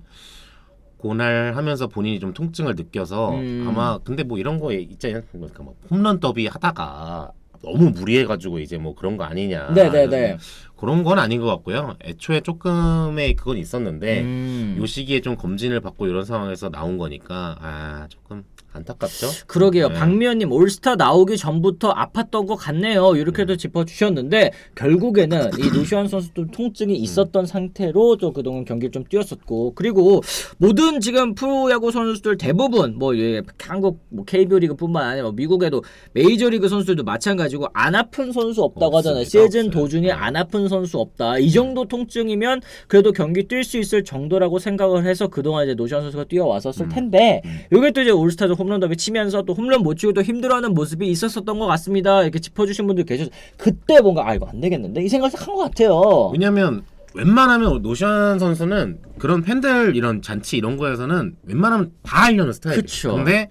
그날 하면서 본인이 좀 통증을 느껴서 아마 근데 뭐 이런 거에 있잖아요. 그러니까 뭐 홈런 더비 하다가 너무 무리해가지고 이제 뭐 그런 거 아니냐. 네네네. 그런 건 아닌 것 같고요. 애초에 조금의 그건 있었는데 요 시기에 좀 검진을 받고 이런 상황에서 나온 거니까 조금 안타깝죠. 그러게요. 박미연님 올스타 나오기 전부터 아팠던 것 같네요. 이렇게도 짚어주셨는데 결국에는 이 노시환 선수도 통증이 있었던 상태로 또 그동안 경기를 좀 뛰었었고 그리고 모든 지금 프로야구 선수들 대부분 뭐 한국 뭐 KBO 리그뿐만 아니라 뭐 미국에도 메이저리그 선수들도 마찬가지고 안 아픈 선수 없다고 하잖아요. 시즌 도중에 안 아픈 선수 없다. 이 정도 통증이면 그래도 경기 뛸 수 있을 정도라고 생각을 해서 그동안 이제 노시환 선수가 뛰어왔었을 텐데 이게 또 이제 올스타전 홈런 더비 치면서 또 홈런 못 치고 또 힘들어하는 모습이 있었었던 것 같습니다. 이렇게 짚어주신 분들 계셔서 그때 뭔가 이거 안 되겠는데 이 생각을 한 것 같아요. 왜냐면 웬만하면 노시환 선수는 그런 팬들 이런 잔치 이런 거에서는 웬만하면 다 하려는 스타일이에요. 그쵸. 근데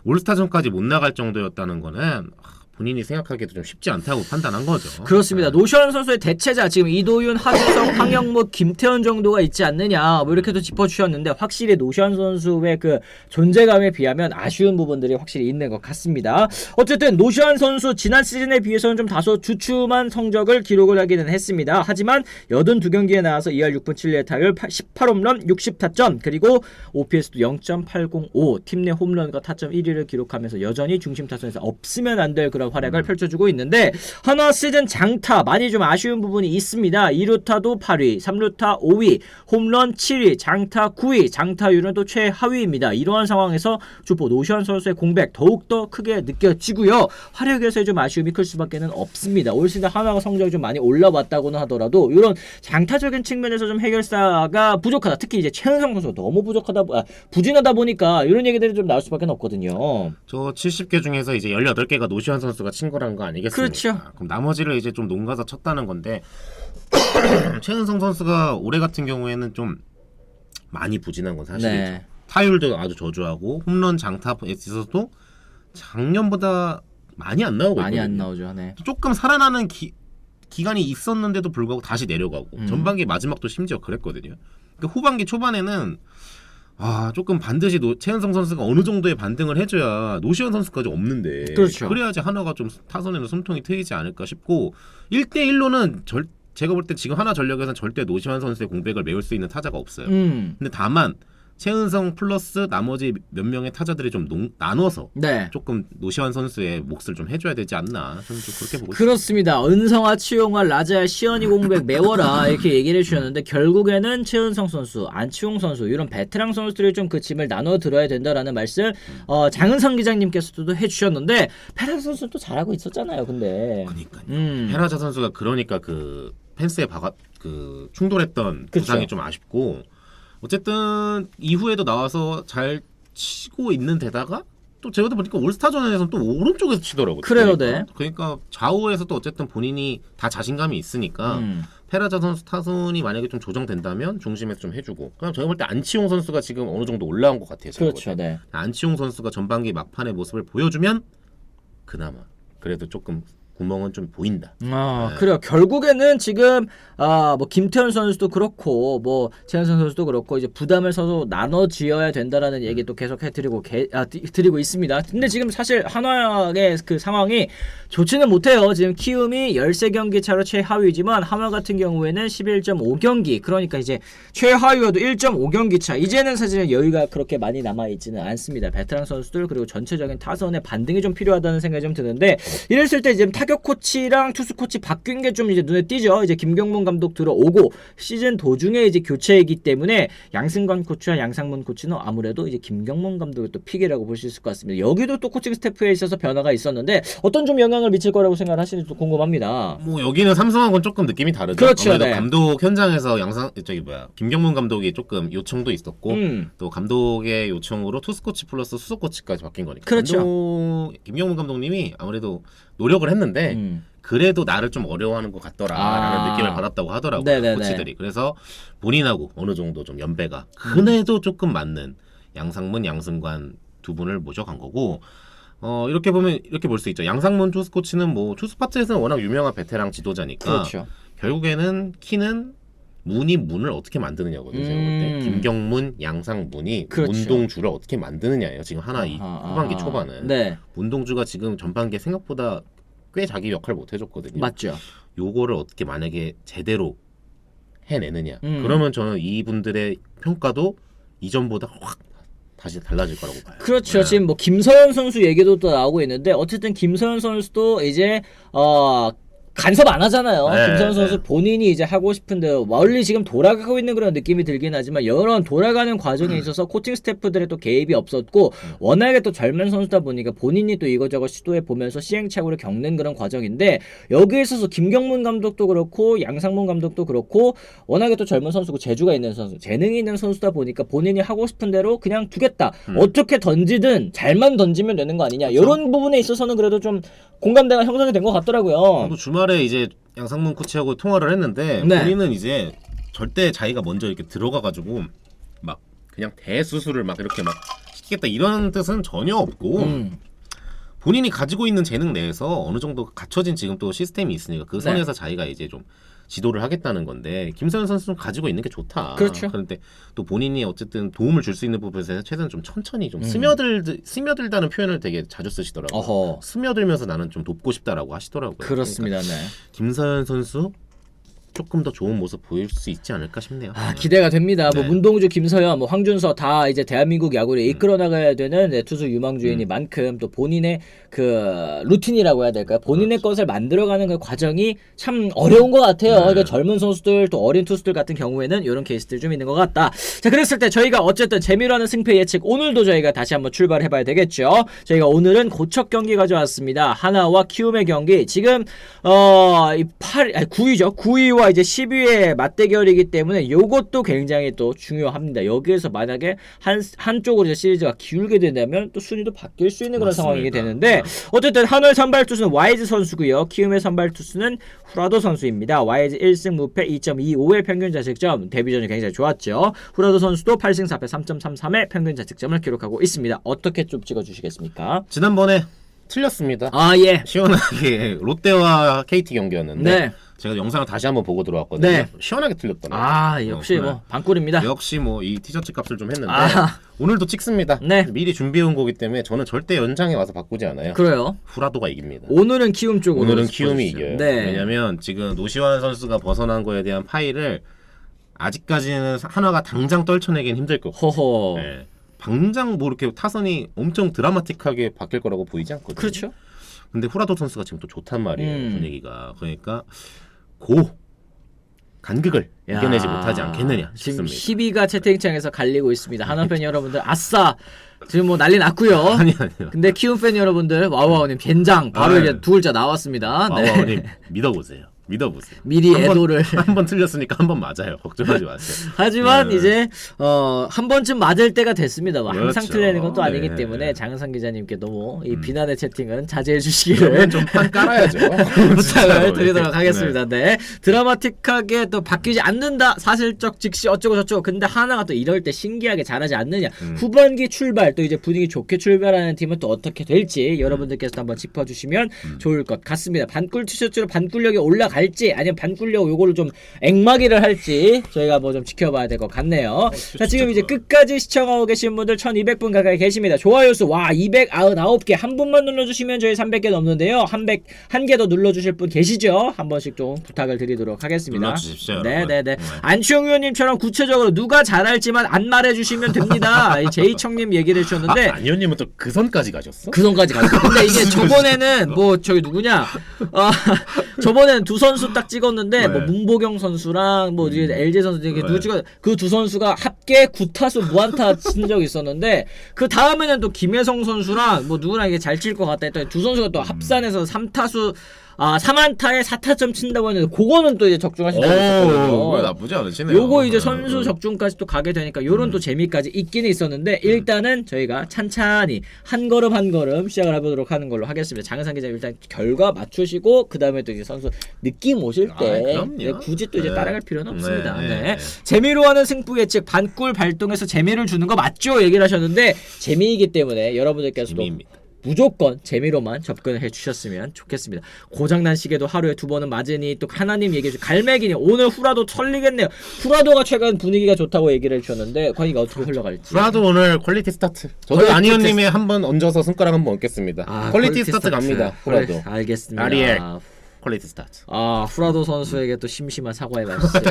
올스타전까지 못 나갈 정도였다는 거는 본인이 생각하기에도 좀 쉽지 않다고 판단한 거죠. 그렇습니다. 노시환 선수의 대체자 지금 이도윤, 하주성, 황영무, 김태현 정도가 있지 않느냐 뭐 이렇게도 짚어주셨는데 확실히 노시환 선수의 그 존재감에 비하면 아쉬운 부분들이 확실히 있는 것 같습니다. 어쨌든 노시환 선수 지난 시즌에 비해서는 좀 다소 주춤한 성적을 기록을 하기는 했습니다. 하지만 82경기에 나와서 2할 6분 7리의 타율 18홈런 60타점 그리고 OPS도 0.805 팀 내 홈런과 타점 1위를 기록하면서 여전히 중심 타선에서 없으면 안 될 그런 활약을 펼쳐주고 있는데 한화 시즌 장타 많이 좀 아쉬운 부분이 있습니다. 2루타도 8위, 3루타 5위, 홈런 7위, 장타 9위, 장타율은 또 최하위입니다. 이러한 상황에서 주포 노시환 선수의 공백 더욱더 크게 느껴지고요. 활약에서의 좀 아쉬움이 클 수밖에 없습니다. 올 시즌 한화가 성적이 좀 많이 올라왔다고는 하더라도 이런 장타적인 측면에서 좀 해결사가 부족하다. 특히 이제 최은성 선수가 너무 부진하다 보니까 이런 얘기들이 좀 나올 수밖에 없거든요. 저 70개 중에서 이제 18개가 노시환 선수가 친 거란 거 아니겠습니까? 그렇죠. 그럼 나머지를 이제 좀 농가서 쳤다는 건데 최은성 선수가 올해 같은 경우에는 좀 많이 부진한 건 사실이죠. 네. 타율도 아주 저조하고 홈런 장타에 있어서도 작년보다 많이 안 나오고 많이 있거든요. 안 나오죠. 네. 조금 살아나는 기간이 있었는데도 불구하고 다시 내려가고 전반기 마지막도 심지어 그랬거든요. 그러니까 후반기 초반에는 조금 반드시 최은성 선수가 어느 정도의 반등을 해줘야 노시환 선수까지 없는데 그렇죠. 그래야지 하나가 좀 타선에는 숨통이 트이지 않을까 싶고 1대1로는 제가 볼 때 지금 하나 전력에서는 절대 노시환 선수의 공백을 메울 수 있는 타자가 없어요. 근데 다만 최은성 플러스 나머지 몇 명의 타자들이 좀 나눠서 네. 조금 노시환 선수의 몫을 좀 해줘야 되지 않나 저는 좀 그렇게 보고 그렇습니다. 은성아, 치용아, 라자야, 시연이 공백 메워라 이렇게 얘기를 해주셨는데 결국에는 최은성 선수, 안치홍 선수 이런 베테랑 선수들이 좀 그 짐을 나눠 들어야 된다라는 말씀 장은성 기자님께서도 해주셨는데 페라자 선수는 또 잘하고 있었잖아요. 근데 그러니까요. 페라자 선수가 그러니까 그 펜스에 충돌했던 부상이 좀 아쉽고 어쨌든 이후에도 나와서 잘 치고 있는 데다가 또 제가 보니까 올스타전에서는 또 오른쪽에서 치더라고요. 그래요, 네. 그러니까 좌우에서 또 어쨌든 본인이 다 자신감이 있으니까 페라자 선수 타선이 만약에 좀 조정된다면 중심에서 좀 해주고 그럼 제가 볼 때 안치홍 선수가 지금 어느 정도 올라온 것 같아요. 그렇죠, 네. 안치홍 선수가 전반기 막판의 모습을 보여주면 그나마 그래도 조금 구멍은 좀 보인다. 네. 그래요. 결국에는 지금 뭐 김태현 선수도 그렇고 뭐 최은성 선수도 그렇고 이제 부담을 서로 나눠 지어야 된다라는 얘기도 계속 드리고 있습니다. 근데 지금 사실 한화의 그 상황이 좋지는 못해요. 지금 키움이 13경기 차로 최하위지만 한화 같은 경우에는 11.5경기 그러니까 이제 최하위여도 1.5경기 차. 이제는 사실 여유가 그렇게 많이 남아있지는 않습니다. 베테랑 선수들 그리고 전체적인 타선의 반등이 좀 필요하다는 생각이 좀 드는데 이랬을 때 지금 타격 코치랑 투수 코치 바뀐 게 좀 이제 눈에 띄죠. 이제 김경문 감독 들어오고 시즌 도중에 이제 교체이기 때문에 양승관 코치와 양상문 코치는 아무래도 이제 김경문 감독을 또 픽이라고 볼 수 있을 것 같습니다. 여기도 또 코칭 스태프에 있어서 변화가 있었는데 어떤 좀 영향을 미칠 거라고 생각하시는지 궁금합니다. 뭐 여기는 삼성하고는 조금 느낌이 다르죠. 그렇죠. 아무래도 네. 감독 현장에서 김경문 감독이 조금 요청도 있었고 또 감독의 요청으로 투수 코치 플러스 수석 코치까지 바뀐 거니까. 그렇죠. 김경문 감독님이 아무래도 노력을 했는데 그래도 나를 좀 어려워하는 것 같더라라는 느낌을 받았다고 하더라고요. 네네네. 코치들이. 그래서 본인하고 어느 정도 좀 연배가 그래도 조금 맞는 양상문, 양승관 두 분을 모셔간 거고 이렇게 보면 이렇게 볼 수 있죠. 양상문 투수 코치는 뭐 투수 파트에서는 워낙 유명한 베테랑 지도자니까 그렇죠. 결국에는 키는 문을 어떻게 만드느냐거든요. 제가 볼 때 김경문, 양상문이 그렇죠. 문동주를 어떻게 만드느냐예요. 지금 하나 이 후반기 초반은 네. 문동주가 지금 전반기에 생각보다 꽤 자기 역할 못 해줬거든요. 맞죠. 요거를 어떻게 만약에 제대로 해내느냐. 그러면 저는 이분들의 평가도 이전보다 확 다시 달라질 거라고 봐요. 그렇죠. 지금 뭐 김서현 선수 얘기도 또 나오고 있는데 어쨌든 김서현 선수도 이제 간섭 안 하잖아요. 네, 김서현 선수 본인이 이제 하고 싶은데 멀리 지금 돌아가고 있는 그런 느낌이 들긴 하지만 이런 돌아가는 과정에 있어서 코칭 스태프들의 또 개입이 없었고 워낙에 또 젊은 선수다 보니까 본인이 또 이거저거 시도해 보면서 시행착오를 겪는 그런 과정인데 여기에 있어서 김경문 감독도 그렇고 양상문 감독도 그렇고 워낙에 또 젊은 선수고 재주가 있는 선수, 재능이 있는 선수다 보니까 본인이 하고 싶은 대로 그냥 두겠다. 어떻게 던지든 잘만 던지면 되는 거 아니냐. 이런 부분에 있어서는 그래도 좀 공감대가 형성이 된 것 같더라고요. 저도 주말에 이제 양상문 코치하고 통화를 했는데 네. 본인은 이제 절대 자기가 먼저 이렇게 들어가가지고 막 그냥 대수술을 막 이렇게 막 시키겠다 이런 뜻은 전혀 없고 본인이 가지고 있는 재능 내에서 어느 정도 갖춰진 지금 또 시스템이 있으니까 그 선에서 자기가 이제 좀 지도를 하겠다는 건데 김서현 선수는 가지고 있는 게 좋다. 그렇죠. 그런데 또 본인이 어쨌든 도움을 줄 수 있는 부분에서 최대한 좀 천천히 좀 스며들다는 표현을 되게 자주 쓰시더라고요. 어허. 스며들면서 나는 좀 돕고 싶다라고 하시더라고요. 그렇습니다. 그러니까 네. 김서현 선수 조금 더 좋은 모습 보일 수 있지 않을까 싶네요. 기대가 됩니다. 네. 뭐 문동주, 김서현, 뭐 황준서 다 이제 대한민국 야구를 이끌어 나가야 되는 투수 유망주이니만큼 또 본인의 그 루틴이라고 해야 될까요? 본인의 것을 만들어가는 그 과정이 참 어려운 것 같아요. 그러니까 젊은 선수들 또 어린 투수들 같은 경우에는 이런 케이스들 좀 있는 것 같다. 자, 그랬을 때 저희가 어쨌든 재미로 하는 승패 예측 오늘도 저희가 다시 한번 출발해봐야 되겠죠. 저희가 오늘은 고척 경기 가져왔습니다. 하나와 키움의 경기 지금 9위죠. 9위와 이제 10위의 맞대결이기 때문에 요것도 굉장히 또 중요합니다. 여기에서 만약에 한쪽으로 이제 시리즈가 기울게 된다면 또 순위도 바뀔 수 있는 그런 맞습니다. 상황이게 되는데 어쨌든 한화의 선발 투수는 와이즈 선수고요. 키움의 선발 투수는 후라도 선수입니다. 와이즈 1승 무패 2.25의 평균 자책점, 데뷔전이 굉장히 좋았죠. 후라도 선수도 8승 4패 3.33의 평균 자책점을 기록하고 있습니다. 어떻게 좀 찍어주시겠습니까? 지난번에 틀렸습니다. 예. 시원하게 롯데와 KT 경기였는데 네. 제가 영상을 다시 한번 보고 들어왔거든요. 네. 시원하게 틀렸더라고요. 역시 뭐 반꿀입니다. 역시 뭐 이 티셔츠 값을 좀 했는데 아. 오늘도 찍습니다. 네. 미리 준비해온 거기 때문에 저는 절대 연장에 와서 바꾸지 않아요. 그래요. 후라도가 이깁니다. 오늘은 키움 쪽으로. 오늘은 키움이 이겨요. 네. 왜냐면 지금 노시환 선수가 벗어난 거에 대한 파일을 아직까지는 한화가 당장 떨쳐내긴 힘들 거고. 허허. 네. 당장 뭐 이렇게 타선이 엄청 드라마틱하게 바뀔 거라고 보이지 않거든요. 그렇죠. 근데 후라도 선수가 지금 또 좋단 말이에요. 분위기가. 그러니까 간극을 이겨내지 못하지 않겠느냐 지금 싶습니다. 10위가 채팅창에서 갈리고 있습니다. 한화팬 여러분들 아싸 지금 뭐 난리 났고요. 아니요. 근데 키움팬 여러분들 와우와우님 젠장 바로 이제 두 글자 나왔습니다. 와우와우님 믿어보세요. 미리 애도를 한번 틀렸으니까 한 번 맞아요. 걱정하지 마세요. 하지만 이제 한 번쯤 맞을 때가 됐습니다. 뭐 항상 그렇죠. 틀리는 것도 아니기 네. 때문에 장은상 기자님께 너무 이 비난의 채팅은 자제해 주시기를 그러면 좀 판 깔아야죠. 부탁을 드리도록 하겠습니다. 네. 드라마틱하게 또 바뀌지 않는다. 사실적 직시 어쩌고 저쩌고. 근데 하나가 또 이럴 때 신기하게 잘하지 않느냐. 후반기 출발 또 이제 분위기 좋게 출발하는 팀은 또 어떻게 될지 여러분들께서 한번 짚어주시면 좋을 것 같습니다. 반꿀 티셔츠로 반꿀력이 올라갈지 아니면 반꿀력 요거를 좀 앵마기를 할지 저희가 뭐 좀 지켜봐야 될 것 같네요. 자, 지금 이제 끝까지 시청하고 계신 분들 1200분 가까이 계십니다. 좋아요 수 299개 한 분만 눌러주시면 저희 300개 넘는데요. 한 개 더 눌러주실 분 계시죠? 한 번씩 좀 부탁을 드리도록 하겠습니다. 눌러주십시오. 네네네. 안치홍 의원님처럼 구체적으로 누가 잘할지만 안 말해주시면 됩니다. 제이청님 얘기를 해주셨는데 안 의원님은 또 그 선까지 가셨어? 그 선까지 갔어. 근데 이게 저번에는 뭐 저기 누구냐? 저번에는 두 선수 딱 찍었는데 뭐 문보경 선수랑 뭐 이제 LG 선수 이게 누구 찍어 그 두 선수가 합계 9타수 무안타 친 적이 있었는데 그 다음에는 또 김혜성 선수랑 뭐 누구랑 이게 잘 칠 것 같다 했더니 두 선수가 또 합산해서 3타수 3안타에 4타점 친다고 했는데 그거는 또 이제 적중하신다고 했거든요. 나쁘지 않으시네요. 요거 이제 선수 적중까지 또 가게 되니까 요런 또 재미까지 있기는 있었는데 일단은 저희가 찬찬히 한 걸음 한 걸음 시작을 해보도록 하는 걸로 하겠습니다. 장은상 기자님 일단 결과 맞추시고 그 다음에 또 이제 선수 느낌 오실 때 굳이 또 이제 따라갈 필요는 없습니다. 네. 재미로 하는 승부 예측 반꿀 발동해서 재미를 주는 거 맞죠? 얘기를 하셨는데 재미이기 때문에 여러분들께서도 무조건 재미로만 접근해 주셨으면 좋겠습니다. 고장난 시계도 하루에 2번은 맞으니 또 하나님 얘기해 주 갈매기니 오늘 후라도 털리겠네요. 후라도가 최근 분위기가 좋다고 얘기를 해주셨는데 과연 어떻게 흘러갈지. 후라도 오늘 퀄리티 스타트. 저도 아니언님이 한번 얹어서 손가락 한번 얹겠습니다. 퀄리티 스타트 갑니다. 후라도. 알겠습니다. 아리엘. 퀄리티 스타트. 후라도 선수에게 또 심심한 사과의 말씀을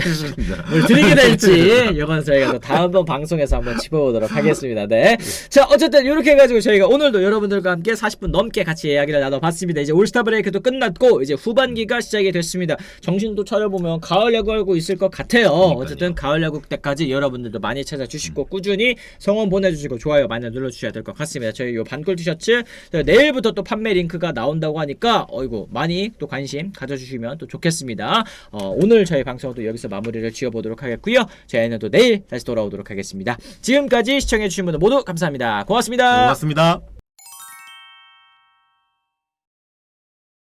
드리게 될지 이건 저희가 또 다음번 방송에서 한번 짚어보도록 하겠습니다. 네. 자, 어쨌든 이렇게 해가지고 저희가 오늘도 여러분들과 함께 40분 넘게 같이 이야기를 나눠봤습니다. 이제 올스타 브레이크도 끝났고 이제 후반기가 시작이 됐습니다. 정신도 차려보면 가을 야구하고 있을 것 같아요. 그러니까요. 어쨌든 가을 야구 때까지 여러분들도 많이 찾아주시고 꾸준히 성원 보내주시고 좋아요 많이 눌러주셔야 될 것 같습니다. 저희 요 반골 티셔츠 내일부터 또 판매 링크가 나온다고 하니까 어이구 많이 또 관심 가져주시면 또 좋겠습니다. 오늘 저희 방송도 여기서 마무리를 지어보도록 하겠고요. 저희는 또 내일 다시 돌아오도록 하겠습니다. 지금까지 시청해주신 분들 모두 감사합니다. 고맙습니다. 고맙습니다.